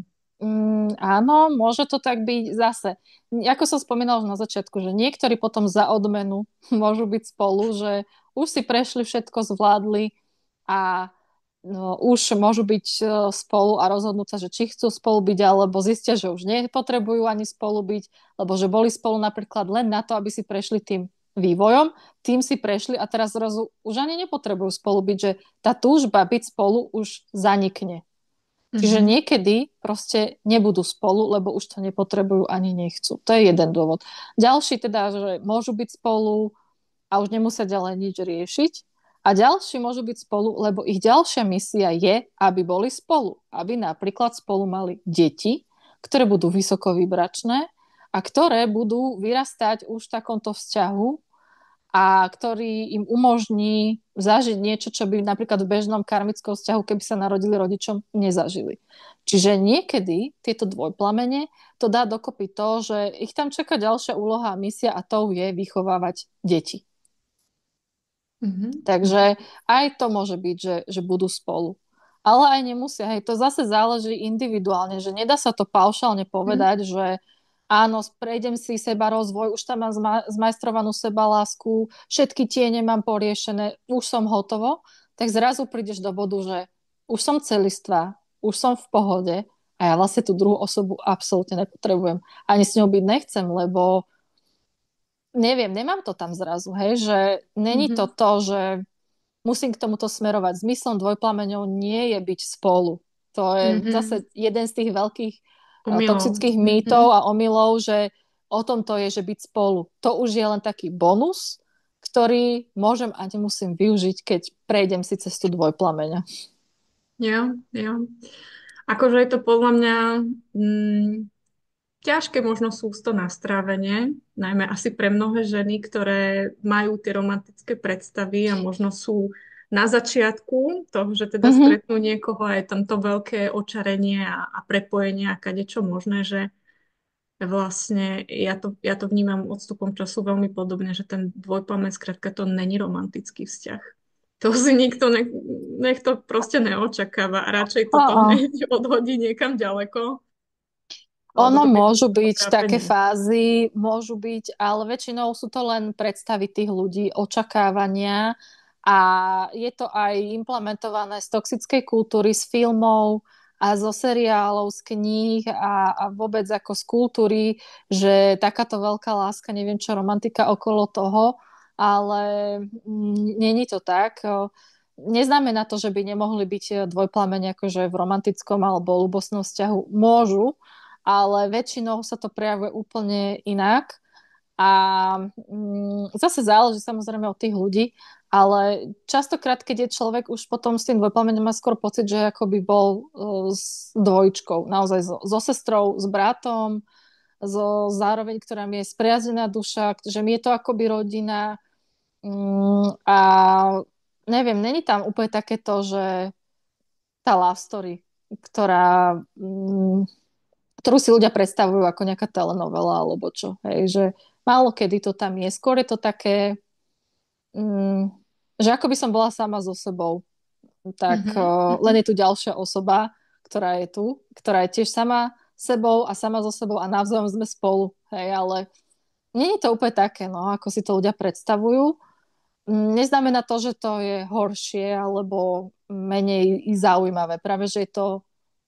Áno, môže to tak byť zase. Ako som spomínala už na začiatku, že niektorí potom za odmenu môžu byť spolu, že už si prešli všetko, zvládli a no, už môžu byť spolu a rozhodnúť sa, že či chcú spolu byť, alebo zistia, že už nepotrebujú ani spolu byť, lebo že boli spolu napríklad len na to, aby si prešli tým vývojom, tým si prešli a teraz zrazu už ani nepotrebujú spolu byť, že tá túžba byť spolu už zanikne. Čiže Mhm, niekedy proste nebudú spolu, lebo už to nepotrebujú ani nechcú. To je jeden dôvod. Ďalší teda, že môžu byť spolu a už nemusia ďalej nič riešiť. A ďalší môžu byť spolu, lebo ich ďalšia misia je, aby boli spolu. Aby napríklad spolu mali deti, ktoré budú vysoko vybračné a ktoré budú vyrastať už v takomto vzťahu a ktorý im umožní zažiť niečo, čo by napríklad v bežnom karmickom vzťahu, keby sa narodili rodičom, nezažili. Čiže niekedy tieto dvojplamene to dá dokopy to, že ich tam čaká ďalšia úloha a misia a tou je vychovávať deti. Takže aj to môže byť, že budú spolu. Ale aj nemusia. Hej, to zase záleží individuálne, že nedá sa to paušálne povedať, že áno, prejdem si seba rozvoj, už tam mám zmajstrovanú seba lásku, všetky tiene mám poriešené, už som hotovo, tak zrazu prídeš do bodu, že už som celistvá, už som v pohode a ja vlastne tú druhú osobu absolútne nepotrebujem. Ani s ňou byť nechcem, lebo neviem, nemám to tam zrazu, hej, že není to to, že musím k tomuto smerovať. Zmyslom dvojplameňov nie je byť spolu. To je zase jeden z tých veľkých Omylov. toxických mýtov a omylov, že o tom to je, že byť spolu. To už je len taký bonus, ktorý môžem a nemusím využiť, keď prejdem si cestu dvojplameňa. Jo, jo. Akože je to podľa mňa ťažké možno sústo nastrávenie, najmä asi pre mnohé ženy, ktoré majú tie romantické predstavy a možno sú na začiatku toho, že teda stretnú niekoho a je tam to veľké očarenie a prepojenie a kadečo možné, že vlastne ja to vnímam odstupom času veľmi podobne, že ten dvojplamen skrátka to není romantický vzťah. To si nikto nech to proste neočakáva a radšej toto hneď odhodí niekam ďaleko. Lebo Ono to môžu byť také trápenie. fázy, môžu byť, ale väčšinou sú to len predstavy tých ľudí, očakávania a je to aj implementované z toxickej kultúry, z filmov a zo seriálov, z kníh a vôbec ako z kultúry, že takáto veľká láska, neviem čo, romantika okolo toho, ale není to tak. Neznamená to, že by nemohli byť dvojplamene akože v romantickom alebo ľubostnom vzťahu. Môžu, ale väčšinou sa to prejavuje úplne inak. A zase záleží samozrejme od tých ľudí, ale častokrát, keď je človek už potom s tým dvojplamenom, má skôr pocit, že ako by bol s dvojčkou, naozaj so sestrou, s bratom, zároveň, ktorá mi je spriaznená duša, že mi je to akoby rodina. A neviem, není tam úplne takéto, že tá love story, ktorú si ľudia predstavujú ako nejaká telenovela alebo čo. Hej, že málo kedy to tam je. Skôr je to také, že ako by som bola sama so sebou. Tak len je tu ďalšia osoba, ktorá je tu, ktorá je tiež sama sebou a sama so sebou a navzájom sme spolu. Hej, ale nie je to úplne také, no, ako si to ľudia predstavujú. Neznamená to, že to je horšie alebo menej zaujímavé. Práve, že je to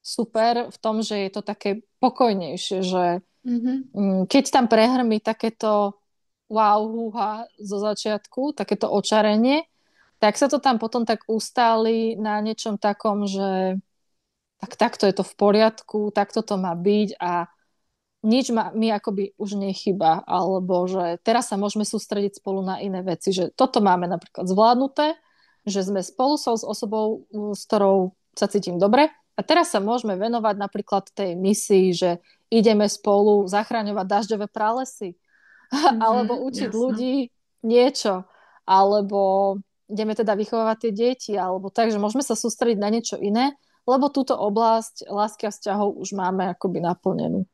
super v tom, že je to také pokojnejšie, že keď tam prehrmí takéto wow, húha zo začiatku, takéto očarenie, tak sa to tam potom tak ustáli na niečom takom, že takto je to v poriadku, takto to má byť a nič mi akoby už nechýba, alebo že teraz sa môžeme sústrediť spolu na iné veci, že toto máme napríklad zvládnuté, že sme spolu s osobou, s ktorou sa cítim dobre a teraz sa môžeme venovať napríklad tej misii, že ideme spolu zachraňovať dažďové pralesy, alebo učiť Jasno. ľudí niečo, alebo ideme teda vychovávať tie deti, alebo tak, že môžeme sa sústrediť na niečo iné, lebo túto oblasť lásky a vzťahov už máme akoby naplnenú.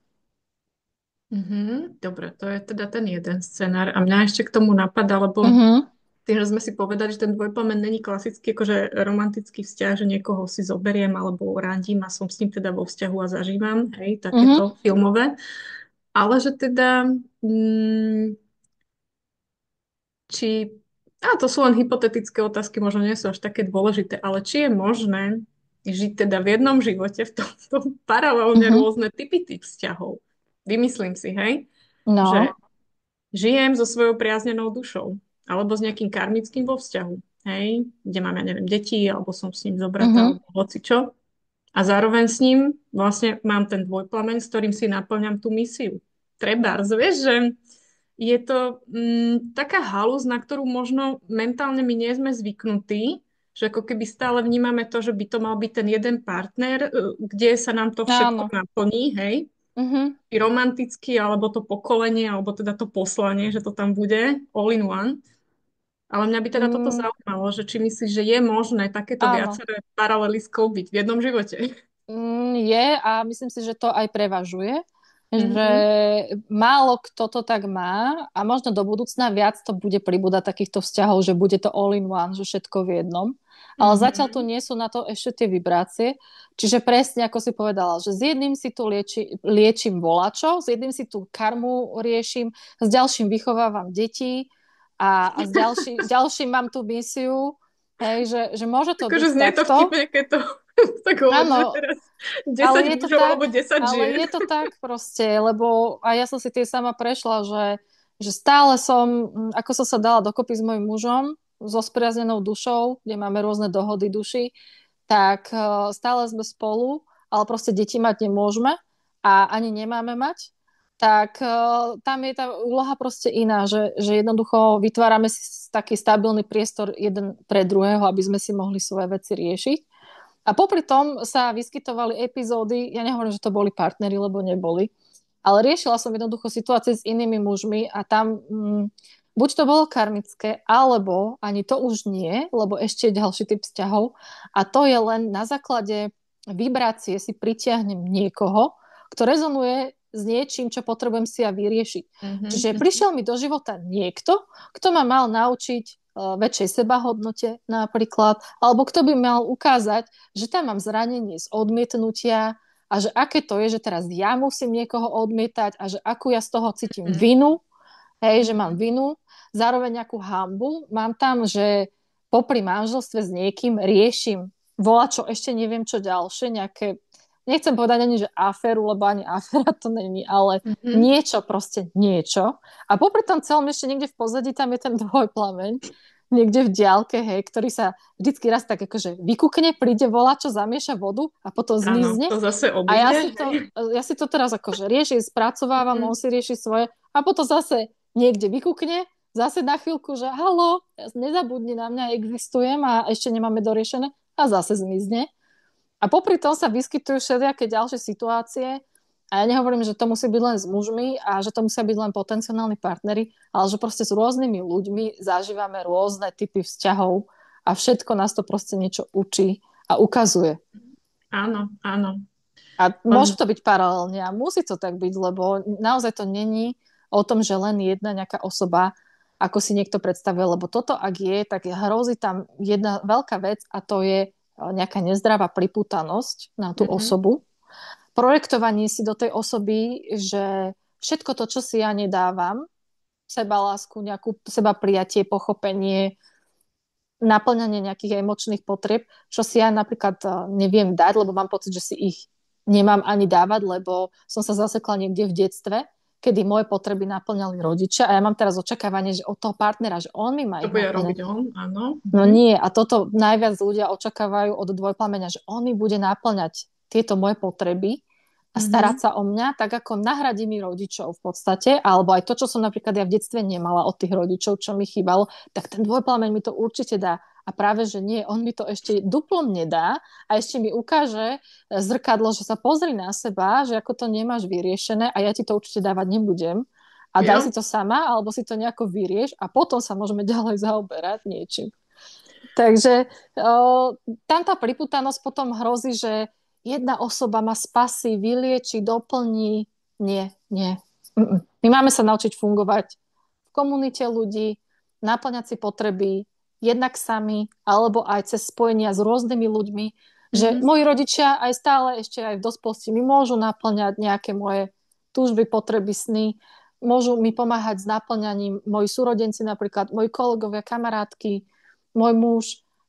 Dobre, to je teda ten jeden scenár. A mňa ešte k tomu napadá, lebo tým, že sme si povedali, že ten dvojplamen není klasický akože romantický vzťah, že niekoho si zoberiem alebo randím a som s ním teda vo vzťahu a zažívam, hej, takéto filmové. Ale že teda, či, a to sú len hypotetické otázky, možno nie sú až také dôležité, ale či je možné žiť teda v jednom živote, v tomto paralelne rôzne typy tých vzťahov. Vymyslím si, hej, že No. žijem so svojou priaznenou dušou alebo s nejakým karmickým vo vzťahu, hej, kde mám, ja neviem, deti, alebo som s ním zobratá, alebo hocičo. A zároveň s ním vlastne mám ten dvojplameň, s ktorým si naplňam tú misiu. Trebárs, vieš, že je to taká halúz, na ktorú možno mentálne my nie sme zvyknutí, že ako keby stále vnímame to, že by to mal byť ten jeden partner, kde sa nám to všetko Áno. naplní, hej? Mhm. I romanticky, alebo to pokolenie, alebo teda to poslanie, že to tam bude all in one. Ale mňa by teda toto Mm, zaujímalo, že či myslíš, že je možné takéto áno. viaceré paralely skĺbiť v jednom živote. Je a myslím si, že to aj prevažuje, že Mhm, málo kto to tak má a možno do budúcna viac to bude pribúdať takýchto vzťahov, že bude to all in one, že všetko v jednom. Ale zatiaľ tu mhm. nie sú na to ešte tie vibrácie. Čiže presne ako si povedala, že s jedným si tu liečím volačo, s jedným si tu karmu riešim, s ďalším vychovávam deti a ďalším mám tú misiu, hej, že môže to byť Akože znie to takto. vtipne, keď to tak hovorí, že Áno, teraz ale 10 je to mužov tak, alebo 10 ale žien. je to tak proste, lebo a ja som si tým sama prešla, že stále som, ako som sa dala dokopy s mojim mužom, so spriaznenou dušou, kde máme rôzne dohody duši, tak stále sme spolu, ale proste deti mať nemôžeme a ani nemáme mať, tak tam je tá úloha proste iná, že jednoducho vytvárame si taký stabilný priestor jeden pre druhého, aby sme si mohli svoje veci riešiť. A popri tom sa vyskytovali epizódy, ja nehovorím, že to boli partneri, lebo neboli, ale riešila som jednoducho situácie s inými mužmi a tam buď to bolo karmické, alebo ani to už nie, lebo ešte je ďalší typ vzťahov a to je len na základe vibrácie si pritiahnem niekoho, kto rezonuje s niečím, čo potrebujem si ja vyriešiť. Mhm, Čiže mhm. prišiel mi do života niekto, kto ma mal naučiť väčšej sebahodnote napríklad, alebo kto by mal ukázať, že tam mám zranenie z odmietnutia a že aké to je, že teraz ja musím niekoho odmietať a že akú ja z toho cítim Mhm, vinu, hej, že mám mhm. vinu, zároveň nejakú hanbu. Mám tam, že popri manželstve s niekým riešim čo ešte neviem čo ďalšie, nejaké, nechcem povedať ani, že aféru, lebo ani aféra to není, ale Mhm. niečo, proste niečo. A popri tom celom ešte niekde v pozadí tam je ten dvojplameň, niekde v diálke, hej, ktorý sa vždycky raz tak akože vykúkne, príde čo zamieša vodu a potom Áno, zmizne. to zase A odíde. Hej. ja si to teraz akože riešim, spracovávam, on Mhm. si rieši svoje a potom zase niekde vykúkne, zase na chvíľku, že halo, nezabudni na mňa, existujem a ešte nemáme doriešené a zase zmizne. A popri tom sa vyskytujú všelijaké ďalšie situácie a ja nehovorím, že to musí byť len s mužmi a že to musia byť len potenciálni partneri, ale že proste s rôznymi ľuďmi zažívame rôzne typy vzťahov a všetko nás to proste niečo učí a ukazuje. Áno, áno. A môže Len, to byť paralelne a musí to tak byť, lebo naozaj to není o tom, že len jedna nejaká osoba, ako si niekto predstavuje, lebo toto ak je, tak hrozí tam jedna veľká vec a to je nejaká nezdravá pripútanosť na tú mhm, osobu. Projektovanie si do tej osoby, že všetko to, čo si ja nedávam, sebalásku, nejakú seba prijatie, pochopenie, naplňanie nejakých emočných potrieb, čo si ja napríklad neviem dať, lebo mám pocit, že si ich nemám ani dávať, lebo som sa zasekla niekde v detstve, kedy moje potreby naplňali rodičia a ja mám teraz očakávanie, že od toho partnera, že on mi má to ich bude naplňať. robiť on, áno. No Mhm, nie, a toto najviac ľudia očakávajú od dvojplameňa, že on mi bude naplňať tieto moje potreby a starať mhm. sa o mňa, tak ako nahradí mi rodičov v podstate, alebo aj to, čo som napríklad ja v detstve nemala od tých rodičov, čo mi chýbalo, tak ten dvojplameň mi to určite dá. A práve, že nie, on mi to ešte duplom nedá a ešte mi ukáže zrkadlo, že sa pozri na seba, že ako to nemáš vyriešené a ja ti to určite dávať nebudem. A daj Jo, si to sama, alebo si to nejako vyrieš a potom sa môžeme ďalej zaoberať niečím. Takže tam tá priputanosť potom hrozí, že jedna osoba ma spasí, vylieči, doplní. Nie, nie. My máme sa naučiť fungovať v komunite ľudí, naplňať si potreby jednak sami, alebo aj cez spojenia s rôznymi ľuďmi, že mhm, moji rodičia aj stále ešte aj v dospelosti mi môžu naplňať nejaké moje túžby, potreby, sny, môžu mi pomáhať s naplňaním moji súrodenci, napríklad moji kolegovia, kamarátky, môj muž.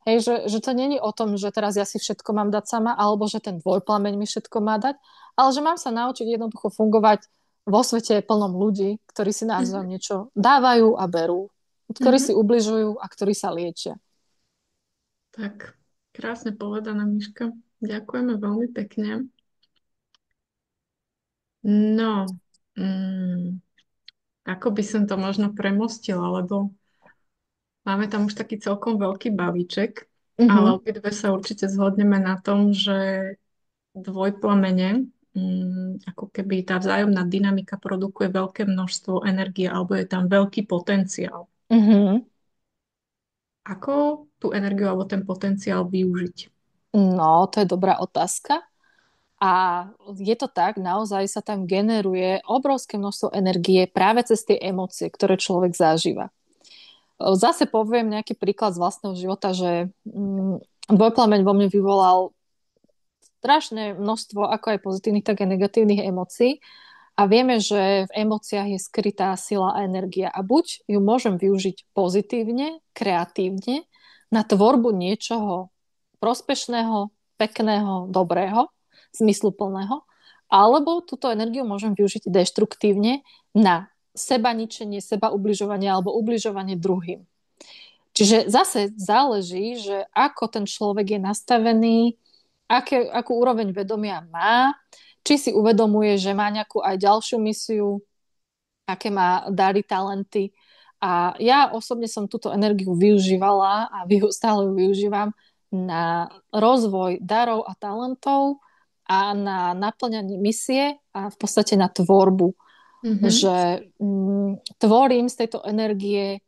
Hej, že to není o tom, že teraz ja si všetko mám dať sama, alebo že ten dvojplameň mi všetko má dať, ale že mám sa naučiť jednoducho fungovať vo svete plnom ľudí, ktorí si navzájom mhm, niečo dávajú a berú, ktorí si mhm. ubližujú a ktorí sa liečia. Tak, krásne povedaná, Miška. Ďakujeme veľmi pekne. No, mm, ako by som to možno premostila, lebo máme tam už taký celkom veľký balíček, ale Mhm. obidve sa určite zhodneme na tom, že dvojplamene, ako keby tá vzájomná dynamika produkuje veľké množstvo energie alebo je tam veľký potenciál. Mhm. Ako tú energiu alebo ten potenciál využiť? No, to je dobrá otázka. A je to tak, naozaj sa tam generuje obrovské množstvo energie práve cez tie emócie, ktoré človek zažíva. Zase poviem nejaký príklad z vlastného života, že dvojplameň vo mne vyvolal strašné množstvo ako aj pozitívnych, tak aj negatívnych emócií. A vieme, že v emóciách je skrytá sila a energia. A buď ju môžem využiť pozitívne, kreatívne, na tvorbu niečoho prospešného, pekného, dobrého, zmysluplného, alebo túto energiu môžem využiť deštruktívne na seba ničenie, seba ubližovanie alebo ubližovanie druhým. Čiže zase záleží, že ako ten človek je nastavený, akú úroveň vedomia má, či si uvedomuje, že má nejakú aj ďalšiu misiu, aké má dary, talenty. A ja osobne som túto energiu využívala a stále ju využívam na rozvoj darov a talentov a na naplňanie misie a v podstate na tvorbu. Mhm. Že tvorím z tejto energie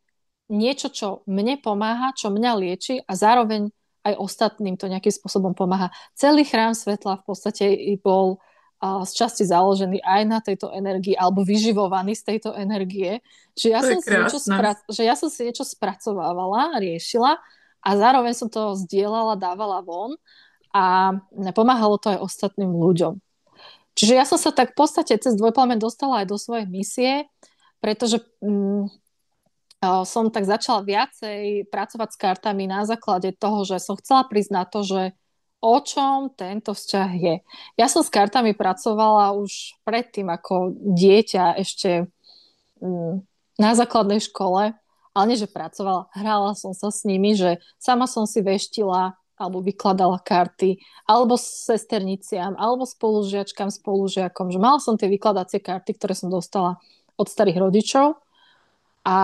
niečo, čo mne pomáha, čo mňa lieči a zároveň aj ostatným to nejakým spôsobom pomáha. Celý chrám svetla v podstate bol z časti založený aj na tejto energii alebo vyživovaný z tejto energie, že To je krásne. ja som si niečo spracovávala, riešila a zároveň som to zdieľala, dávala von a pomáhalo to aj ostatným ľuďom. Čiže ja som sa tak v podstate cez dvojplamen dostala aj do svojej misie, pretože som tak začala viacej pracovať s kartami na základe toho, že som chcela prísť na to, že o čom tento vzťah je. Ja som s kartami pracovala už predtým ako dieťa ešte na základnej škole, ale nie, že pracovala, hrala som sa s nimi, že sama som si veštila alebo vykladala karty, alebo s sesterniciam, alebo spolužiačkám, spolužiakom, že mala som tie vykladacie karty, ktoré som dostala od starých rodičov a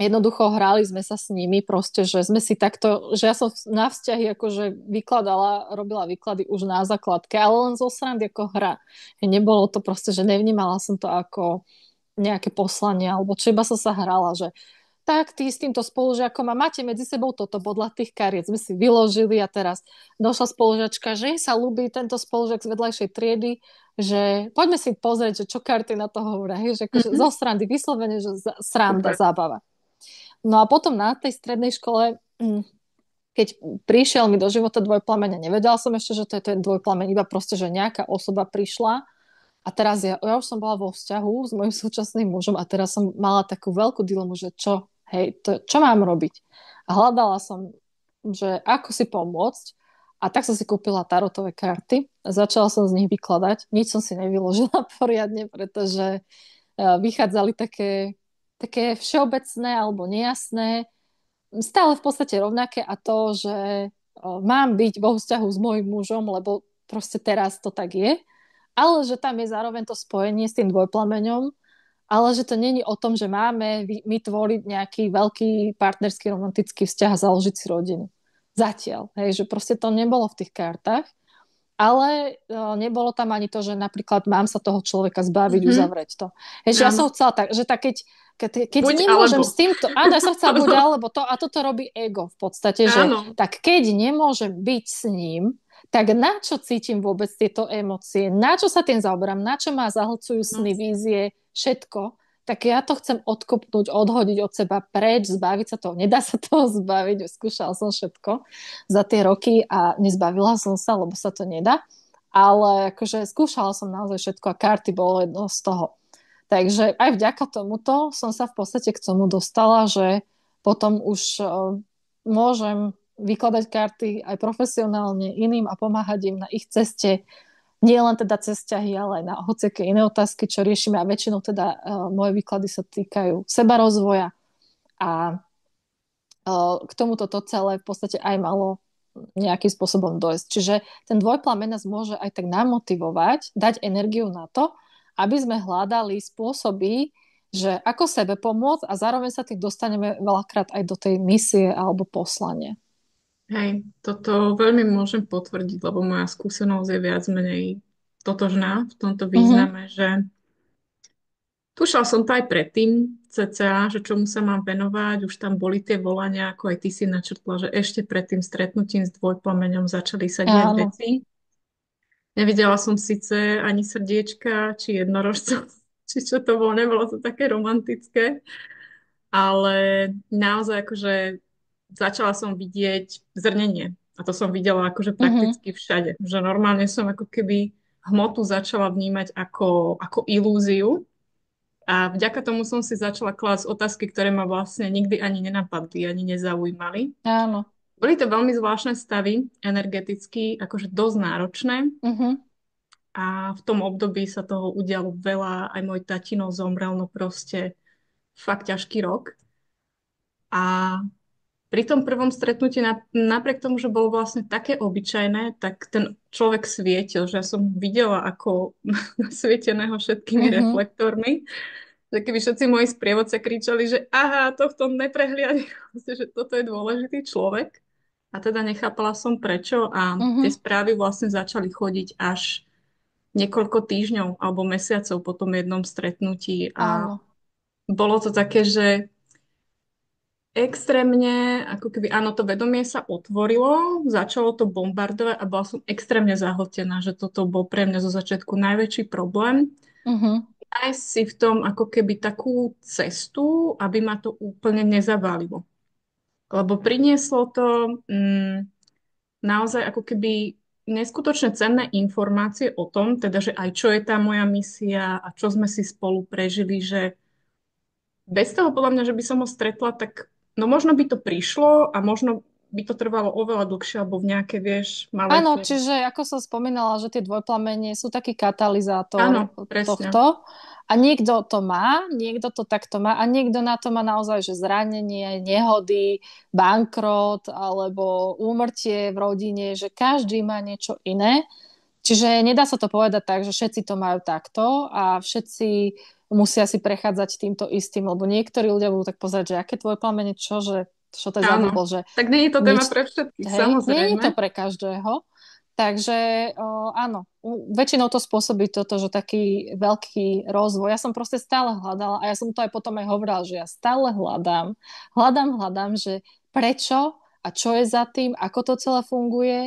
jednoducho hrali sme sa s nimi, proste, že sme si takto, že ja som na vzťahy akože vykladala, robila výklady už na základke, ale len zo srandy ako hra. Nebolo to proste, že nevnímala som to ako nejaké poslanie, alebo čo iba som sa hrala, že tak ty s týmto spolužiakom a máte medzi sebou toto podľa tých kariet. Sme si vyložili a teraz došla spolužiačka, že jej sa ľúbi tento spolužiak z vedľajšej triedy, že poďme si pozrieť, že čo karty na to hovoria. Že akože zo Mhm. srandy, vyslovene, že sranda, Super. zábava. No a potom na tej strednej škole, keď prišiel mi do života dvojplameň, nevedela som ešte, že to je ten dvojplameň, iba proste, že nejaká osoba prišla a teraz ja už som bola vo vzťahu s mojím súčasným mužom a teraz som mala takú veľkú dilemu, že čo mám robiť? A hľadala som, že ako si pomôcť a tak som si kúpila tarotové karty a začala som z nich vykladať. Nič som si nevyložila poriadne, pretože vychádzali také všeobecné alebo nejasné, stále v podstate rovnaké a to, že mám byť vo vzťahu s mojím mužom, lebo proste teraz to tak je, ale že tam je zároveň to spojenie s tým dvojplameňom, ale že to není o tom, že máme my tvoriť nejaký veľký partnerský romantický vzťah a založiť si rodinu. Zatiaľ, hej, že proste to nebolo v tých kartách, ale nebolo tam ani to, že napríklad mám sa toho človeka zbaviť, Mhm. uzavrieť to. Hej, že ja Áno. som chcela tak, že tak keď Buď nemôžem s alebo. týmto, áno, ja som chcela buď alebo to a toto robí ego v podstate, že Áno. tak keď nemôžem byť s ním, tak na čo cítim vôbec tieto emócie, na čo sa tým zaoberám, na čo ma zahlcujú No. sny, vízie, všetko, tak ja to chcem odkopnúť, odhodiť od seba preč, zbaviť sa toho. Nedá sa toho zbaviť, skúšala som všetko za tie roky a nezbavila som sa, lebo sa to nedá. Ale akože skúšala som naozaj všetko a karty bolo jedno z toho. Takže aj vďaka tomuto som sa v podstate k tomu dostala, že potom už môžem vykladať karty aj profesionálne iným a pomáhať im na ich ceste, nie len teda cez vzťahy, ale aj na hociaké iné otázky, čo riešime a väčšinou teda moje výklady sa týkajú sebarozvoja a k tomuto to celé v podstate aj malo nejakým spôsobom dojsť. Čiže ten dvojplamen nás môže aj tak namotivovať, dať energiu na to, aby sme hľadali spôsoby, že ako sebe pomôcť a zároveň sa tých dostaneme veľakrát aj do tej misie alebo poslania. Hej, toto veľmi môžem potvrdiť, lebo moja skúsenosť je viac menej totožná v tomto Mhm, význame, že tušila som to aj predtým, cca, že čomu sa mám venovať, už tam boli tie volania, ako aj ty si načrtla, že ešte pred tým stretnutím s dvojplameňom začali sa diať áno. veci. Nevidela som síce ani srdiečka, či jednorožcov, či čo to bolo, nebolo to také romantické, ale naozaj akože začala som vidieť zrnenie. A to som videla akože Mhm, prakticky všade. Že normálne som ako keby hmotu začala vnímať ako ilúziu. A vďaka tomu som si začala klásť otázky, ktoré ma vlastne nikdy ani nenapadli, ani nezaujímali. áno. Boli to veľmi zvláštne stavy, energeticky, akože dosť náročné. Mhm, A v tom období sa toho udialo veľa. Aj môj tatino zomrel, no proste fakt ťažký rok. A pri tom prvom stretnutí, napriek tomu, že bolo vlastne také obyčajné, tak ten človek svietil, že ja som videla ako nasvieteného všetkými mhm, reflektormi. Že keby všetci moji sprievodce kričali, že aha, tohto neprehliadne, že toto je dôležitý človek. A teda nechápala som prečo a tie mhm, správy vlastne začali chodiť až niekoľko týždňov alebo mesiacov po tom jednom stretnutí a áno. bolo to také, že extrémne, ako keby áno, to vedomie sa otvorilo, začalo to bombardovať a bola som extrémne zahltená, že toto bol pre mňa zo začiatku najväčší problém. Mhm, Nájsť si v tom ako keby takú cestu, aby ma to úplne nezavalilo. Lebo prinieslo to naozaj ako keby neskutočne cenné informácie o tom, teda, že aj čo je tá moja misia a čo sme si spolu prežili, že bez toho podľa mňa, že by som ho stretla, tak no možno by to prišlo a možno by to trvalo oveľa dlhšie alebo v nejakej, vieš, malej áno, forme. čiže ako som spomínala, že tie dvojplamene sú taký katalizátor Áno, presne. tohto a niekto to má, niekto to takto má a niekto na to má naozaj, že zranenie, nehody, bankrot alebo úmrtie v rodine, že každý má niečo iné. Čiže nedá sa to povedať tak, že všetci to majú takto a všetci musia si prechádzať týmto istým, lebo niektorí ľudia budú tak pozerať, že aké dvojplamene, čo, že čo to je za Áno. blbosť, že Tak nie je to téma nič, pre všetkých, hej, nie je to samozrejme. pre každého. Takže áno, väčšinou to spôsobí toto, že taký veľký rozvoj. Ja som proste stále hľadala a ja som to aj potom aj hovorila, že ja stále hľadám, že prečo a čo je za tým, ako to celé funguje,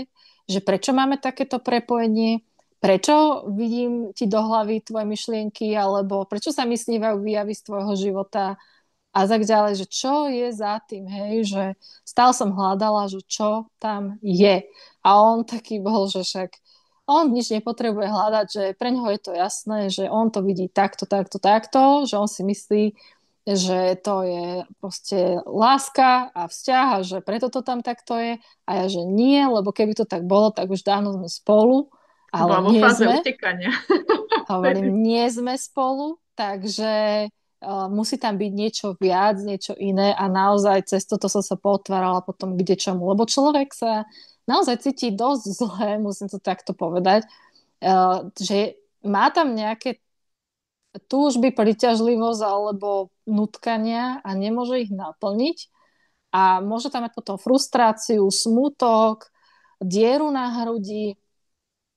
že prečo máme takéto prepojenie, prečo vidím ti do hlavy tvoje myšlienky, alebo prečo sa mi snívajú výjavy z tvojho života a tak ďalej, že čo je za tým, hej, že stále som hľadala, že čo tam je. A on taký bol, že však on nič nepotrebuje hľadať, že pre neho je to jasné, že on to vidí takto, takto, takto, že on si myslí, že to je proste láska a vzťah a že preto to tam takto je. A ja, že nie, lebo keby to tak bolo, tak už dávno sme spolu, Si ale bola vo nie fáze sme. utekania. Hovorím, nie sme spolu, takže musí tam byť niečo viac, niečo iné a naozaj cez toto som sa potvárala potom kde čomu, lebo človek sa naozaj cíti dosť zle, musím to takto povedať, že má tam nejaké túžby, príťažlivosť alebo nutkania a nemôže ich naplniť a môže tam mať potom frustráciu, smutok, dieru na hrudi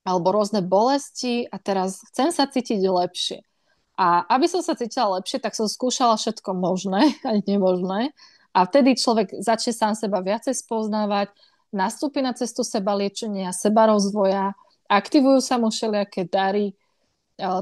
alebo rôzne bolesti a teraz chcem sa cítiť lepšie. A aby som sa cítila lepšie, tak som skúšala všetko možné, aj nemožné. A vtedy človek začne sám seba viacej spoznávať, nastúpi na cestu seba liečenia, seba rozvoja, aktivujú sa mu všelijaké dary,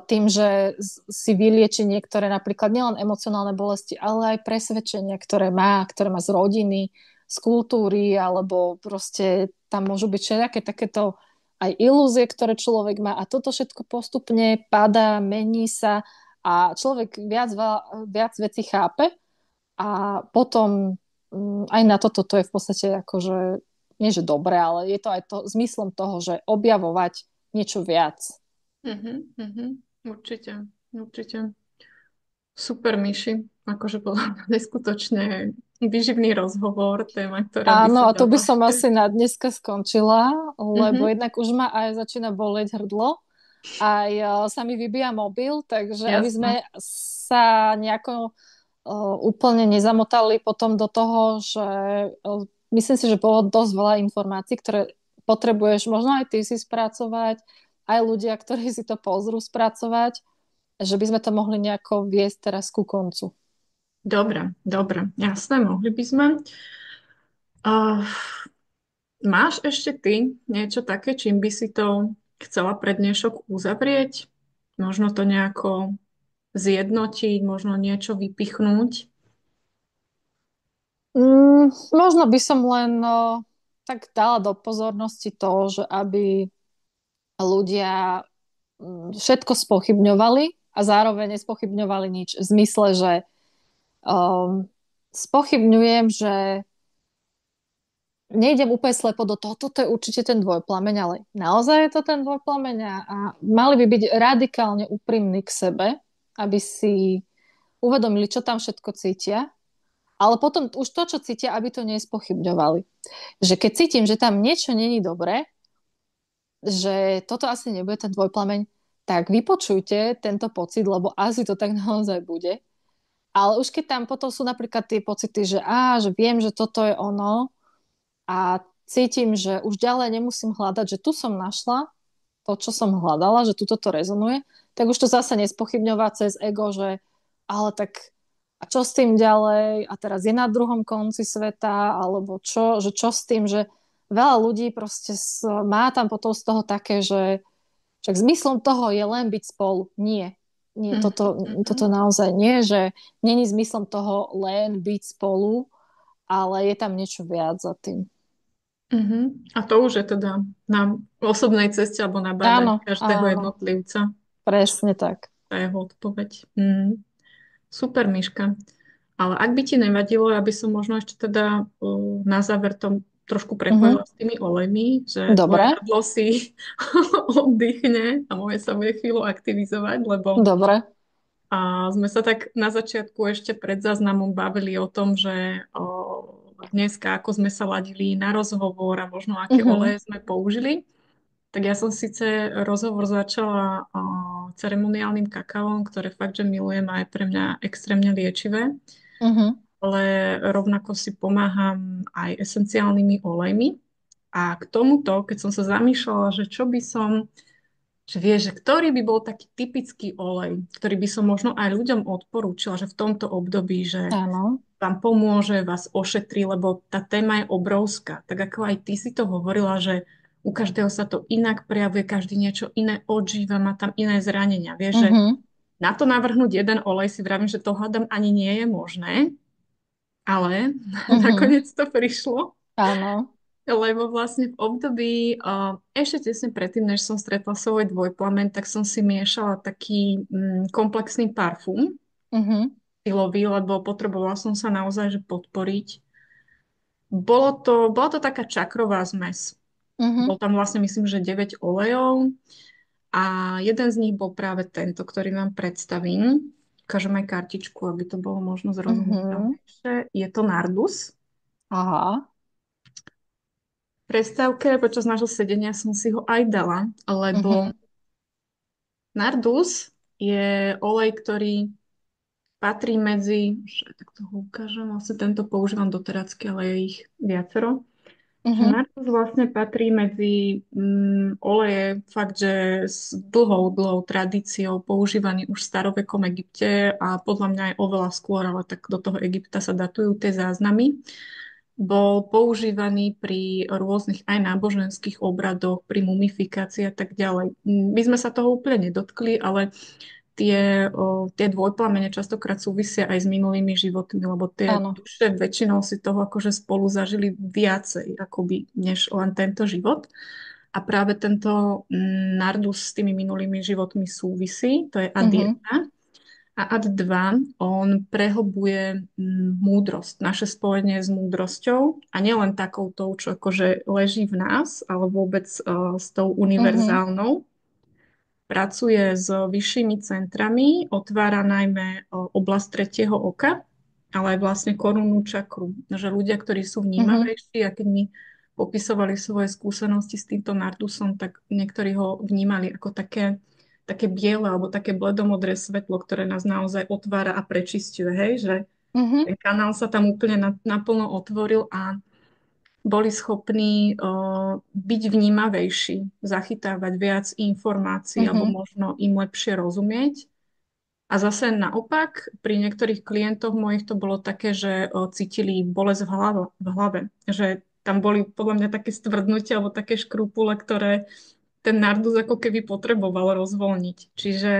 tým, že si vylieči niektoré napríklad nielen emocionálne bolesti, ale aj presvedčenia, ktoré má z rodiny, z kultúry, alebo proste tam môžu byť všelijaké takéto aj ilúzie, ktoré človek má a toto všetko postupne padá, mení sa a človek viac vecí chápe a potom aj na toto to je v podstate akože nie že dobre, ale je to aj to zmyslom toho, že objavovať niečo viac. Určite, určite. Super, Myši. Akože bol neskutočne výživný rozhovor, téma, ktorá by sa Áno, a to by dala som ešte. asi na dneska skončila, lebo Mhm. jednak už ma aj začína boleť hrdlo aj sa mi vybíja mobil, takže aby sme Jasné. sa nejako úplne nezamotali potom do toho, že myslím si, že bolo dosť veľa informácií, ktoré potrebuješ možno aj ty si spracovať, aj ľudia, ktorí si to pozrú spracovať, že by sme to mohli nejako viesť teraz ku koncu. Dobre, dobre, jasné, mohli by sme. Uh, máš ešte ty niečo také, čím by si to chcela pre dnešok uzavrieť? Možno to nejako zjednotiť, možno niečo vypichnúť? Možno by som len tak dala do pozornosti to, že aby ľudia všetko spochybňovali a zároveň nespochybňovali nič. V zmysle, že um, spochybňujem, že nejdem úplne slepo do toho, toto je určite ten dvojplameň, ale naozaj je to ten dvojplameň a mali by byť radikálne úprimní k sebe, aby si uvedomili, čo tam všetko cítia, ale potom už to, čo cítia, aby to nespochybňovali. Že keď cítim, že tam niečo není dobré, že toto asi nebude ten dvojplameň, tak vypočujte tento pocit, lebo asi to tak naozaj bude. Ale už keď tam potom sú napríklad tie pocity, že viem, že toto je ono a cítim, že už ďalej nemusím hľadať, že tu som našla to, čo som hľadala, že tu toto rezonuje, tak už to zase nespochybňovať cez ego, že ale tak a čo s tým ďalej a teraz je na druhom konci sveta alebo čo, že čo s tým, že veľa ľudí proste má tam potom z toho také, že však zmyslom toho je len byť spolu. Nie. Nie, Mhm, toto mhm, naozaj nie, že není zmyslom toho len byť spolu, ale je tam niečo viac za tým. mhm. A to už je teda na osobnej ceste alebo na bádaní Áno, každého áno, jednotlivca, čo presne tak. je jeho odpoveď. Super, Miška. Ale ak by ti nevadilo, ja by som možno ešte teda na záver to trošku Mhm. prepojila s tými olejmi, že tvoje Dobre, hrdlo si oddychne a moje sa bude chvíľu aktivizovať, lebo dobre. sme sa tak na začiatku ešte pred záznamom bavili o tom, že dneska, ako sme sa ladili na rozhovor a možno aké Mhm. oleje sme použili. Tak ja som síce rozhovor začala ceremoniálnym kakaom, ktoré fakt, že milujem a je pre mňa extrémne liečivé, Mhm. ale rovnako si pomáham aj esenciálnymi olejmi. A k tomuto, keď som sa zamýšľala, že čo by som, že vieš, že ktorý by bol taký typický olej, ktorý by som možno aj ľuďom odporúčila, že v tomto období, že Áno. vám pomôže, vás ošetrí, lebo tá téma je obrovská. Tak ako aj ty si to hovorila, že u každého sa to inak prejavuje, každý niečo iné odžíva, má tam iné zranenia. Vieš, že Mhm. na to navrhnúť jeden olej si vravím, že to hľadám ani nie je možné, ale Mhm. nakoniec to prišlo, Áno. lebo vlastne v období, ešte tesne predtým, než som stretla svoj dvojplamen, tak som si miešala taký komplexný parfum Mhm. stylový, lebo potrebovala som sa naozaj že podporiť. Bola to taká čakrová zmes. Bol Mhm. tam vlastne, myslím, že 9 olejov a jeden z nich bol práve tento, ktorý vám predstavím. Ukážem aj kartičku, aby to bolo možno Mhm. zrozumiteľnejšie. Je to Nardus. Aha. V prestávke počas nášho sedenia som si ho aj dala, lebo Mhm. Nardus je olej, ktorý patrí medzi, že tak to ho ukážem, vlastne tento používam doteraz, ale je ich viacero. Že Mhm. narkos vlastne patrí medzi oleje fakt, že s dlhou, dlhou tradíciou používaný už v starovekom Egypte a podľa mňa aj oveľa skôr, ale tak do toho Egypta sa datujú tie záznamy. Bol používaný pri rôznych aj náboženských obradoch, pri mumifikácii a tak ďalej. My sme sa toho úplne nedotkli, ale tie dvojplamene častokrát súvisia aj s minulými životmi, lebo tie Áno. duše väčšinou si toho akože spolu zažili viacej, akoby, než len tento život. A práve tento Nardus s tými minulými životmi súvisí, to je ad Mhm. 1. A ad 2, on prehlbuje múdrosť, naše spojenie s múdrosťou a nielen takouto, čo akože leží v nás, ale vôbec s tou Mhm. univerzálnou. Pracuje s vyššími centrami, otvára najmä oblasť tretieho oka, ale aj vlastne korunnú čakru. Že ľudia, ktorí sú Mhm. vnímavejší a keď mi popisovali svoje skúsenosti s týmto nardusom, tak niektorí ho vnímali ako také také biele alebo také bledomodré svetlo, ktoré nás naozaj otvára a prečisťuje, hej, že Mhm, ten kanál sa tam úplne naplno otvoril a boli schopní byť vnímavejší, zachytávať viac informácií alebo mhm, možno im lepšie rozumieť. A zase naopak, pri niektorých klientoch mojich to bolo také, že cítili bolesť v hlave, že tam boli podľa mňa také stvrdnutia alebo také škrupule, ktoré ten nardus ako keby potreboval rozvoľniť. Čiže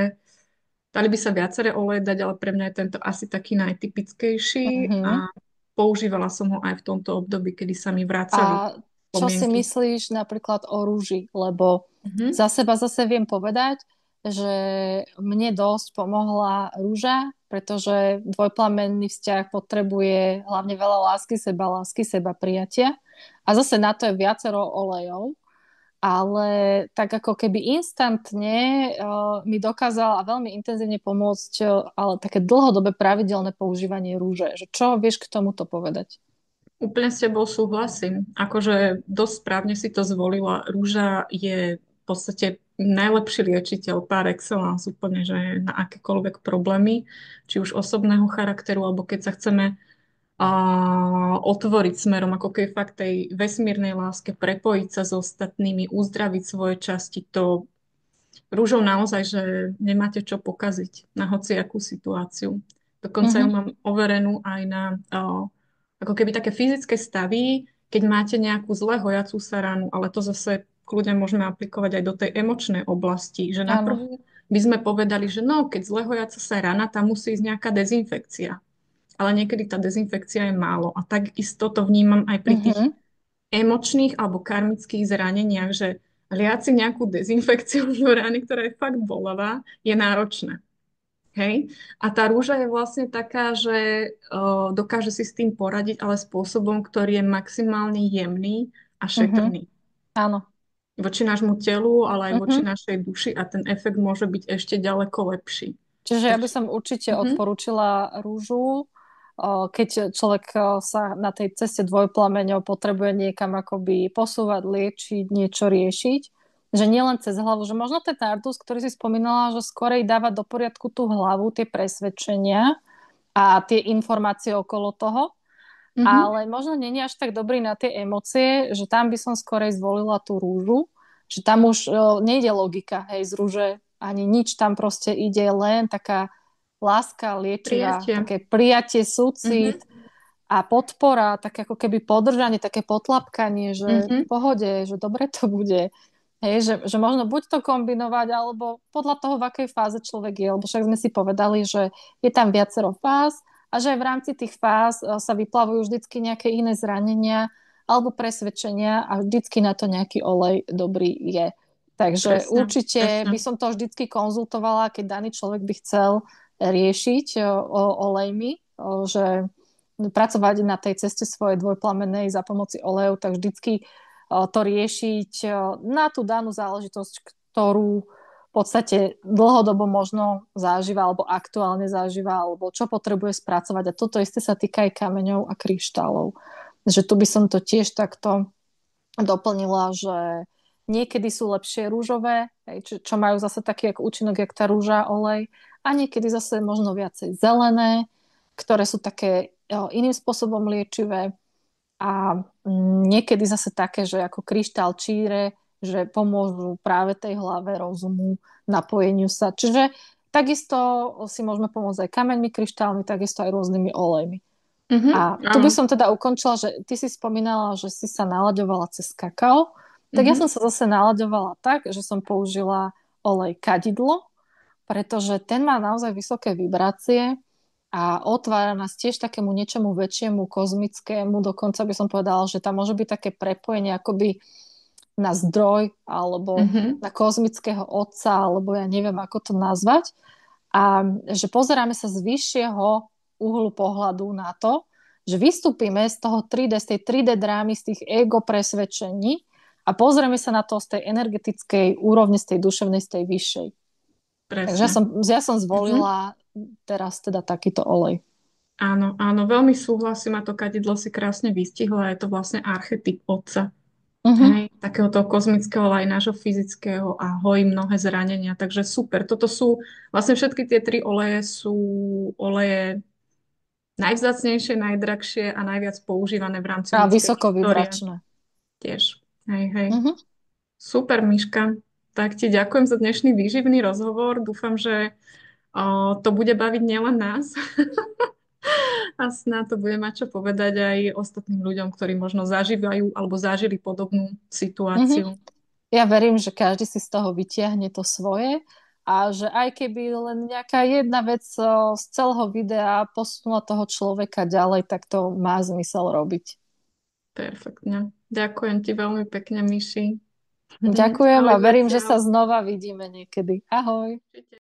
dali by sa viaceré oleje dať, ale pre mňa je tento asi taký najtypickejší mhm. a používala som ho aj v tomto období, kedy sa mi vracali A čo si spomienky. myslíš napríklad o rúži? Lebo Mhm. za seba zase viem povedať, že mne dosť pomohla rúža, pretože dvojplamenný vzťah potrebuje hlavne veľa lásky, seba prijatia. A zase na to je viacero olejov, ale tak ako keby instantne mi dokázal a veľmi intenzívne pomôcť, ale také dlhodobé pravidelné používanie rúže. Že čo vieš k tomuto povedať? Úplne s tebou súhlasím. Akože dosť správne si to zvolila. Rúža je v podstate najlepší liečiteľ par excellence úplne, že na akékoľvek problémy, či už osobného charakteru, alebo keď sa chceme otvoriť smerom ako keby fakt tej vesmírnej láske, prepojiť sa s ostatnými, uzdraviť svoje časti, to rúžou naozaj, že nemáte čo pokaziť na hociakú situáciu. Dokonca ju Mhm, mám overenú aj na ako keby také fyzické stavy, keď máte nejakú zle hojacú sa ranu, ale to zase kľudne môžeme aplikovať aj do tej emočnej oblasti, že áno. naprvu by sme povedali, že no, keď zle hojaca sa rana, tam musí ísť nejaká dezinfekcia. Ale niekedy tá dezinfekcia je málo. A takisto to vnímam aj pri tých Mhm, emočných alebo karmických zraneniach, že liať si nejakú dezinfekciu do rány, ktorá je fakt bolavá, je náročné. Hej? A tá rúža je vlastne taká, že dokáže si s tým poradiť, ale spôsobom, ktorý je maximálne jemný a mhm, šetrný. áno. Voči nášmu telu, ale aj voči Mhm. našej duši a ten efekt môže byť ešte ďaleko lepší. Čiže ja by Takže, som určite mhm, odporúčila rúžu, keď človek sa na tej ceste dvojplameňov potrebuje niekam akoby posúvať, liečiť, niečo riešiť. Že nielen cez hlavu, že možno ten nardus, ktorý si spomínala, že skorej dáva do poriadku tú hlavu, tie presvedčenia a tie informácie okolo toho, mhm, ale možno nie je až tak dobrý na tie emócie, že tam by som skorej zvolila tú rúžu, že tam už nejde logika, hej, z rúže ani nič, tam proste ide len taká láska liečivá, prijatie. také prijatie, súcit Mhm, a podpora, také ako keby podržanie, také potlapkanie, že v mhm. pohode, že dobre to bude. Hej, že možno buď to kombinovať, alebo podľa toho, v akej fáze človek je, lebo však sme si povedali, že je tam viacero fáz a že aj v rámci tých fáz sa vyplavujú vždycky nejaké iné zranenia alebo presvedčenia a vždycky na to nejaký olej dobrý je. Takže Presne, určite by presne. som to vždycky konzultovala, keď daný človek by chcel riešiť olejmi, že pracovať na tej ceste svojej dvojplamenej za pomoci olejov, tak vždycky to riešiť na tú danú záležitosť, ktorú v podstate dlhodobo možno zažíva alebo aktuálne zažíva, alebo čo potrebuje spracovať. A toto isté sa týka aj kameňov a kryštálov. Že tu by som to tiež takto doplnila, že niekedy sú lepšie rúžové, čo majú zase taký ako účinok, jak tá rúža, olej, a niekedy zase možno viacej zelené, ktoré sú také iným spôsobom liečivé a niekedy zase také, že ako kryštál číre, že pomôžu práve tej hlave, rozumu, napojeniu sa. Čiže takisto si môžeme pomôcť aj kameňmi, kryštálmi, takisto aj rôznymi olejmi. Mhm, A tu by áno. som teda ukončila, že ty si spomínala, že si sa nalaďovala cez kakao, tak ja Mhm, som sa zase nalaďovala tak, že som použila olej kadidlo, pretože ten má naozaj vysoké vibrácie a otvára nás tiež takému niečomu väčšiemu, kozmickému. Dokonca by som povedala, že tam môže byť také prepojenie akoby na zdroj alebo mhm, na kozmického otca, alebo ja neviem, ako to nazvať. A že pozeráme sa z vyššieho uhlu pohľadu na to, že vystúpime z toho 3D, z tej 3D drámy, z tých ego presvedčení a pozrieme sa na to z tej energetickej úrovne, z tej duševnej, z tej vyššej. Takže ja presne. som, ja som Mhm. zvolila teraz teda takýto olej. Áno, áno, veľmi súhlasím a to kadidlo si krásne vystihla. Je to vlastne archetyp otca. Mhm. Hej, takého toho kozmického, ale aj nášho fyzického a hojí mnohé zranenia. Takže super. Toto sú, vlastne všetky tie tri oleje sú oleje najvzácnejšie, najdrahšie a najviac používané v rámci A ľudskej vysoko histórie. vydračné. Tiež. Hej, hej. Mhm. Super, Miška. Tak ti ďakujem za dnešný výživný rozhovor. Dúfam, že to bude baviť nielen nás a snáď to bude mať čo povedať aj ostatným ľuďom, ktorí možno zažívajú alebo zažili podobnú Mhm. situáciu. Ja verím, že každý si z toho vytiahne to svoje a že aj keby len nejaká jedna vec z celého videa posunula toho človeka ďalej, tak to má zmysel robiť. Perfektne. Ďakujem ti veľmi pekne, Miši. Ďakujem a verím, že Ahoj sa zatiaľ. znova vidíme niekedy. Ahoj. Určite.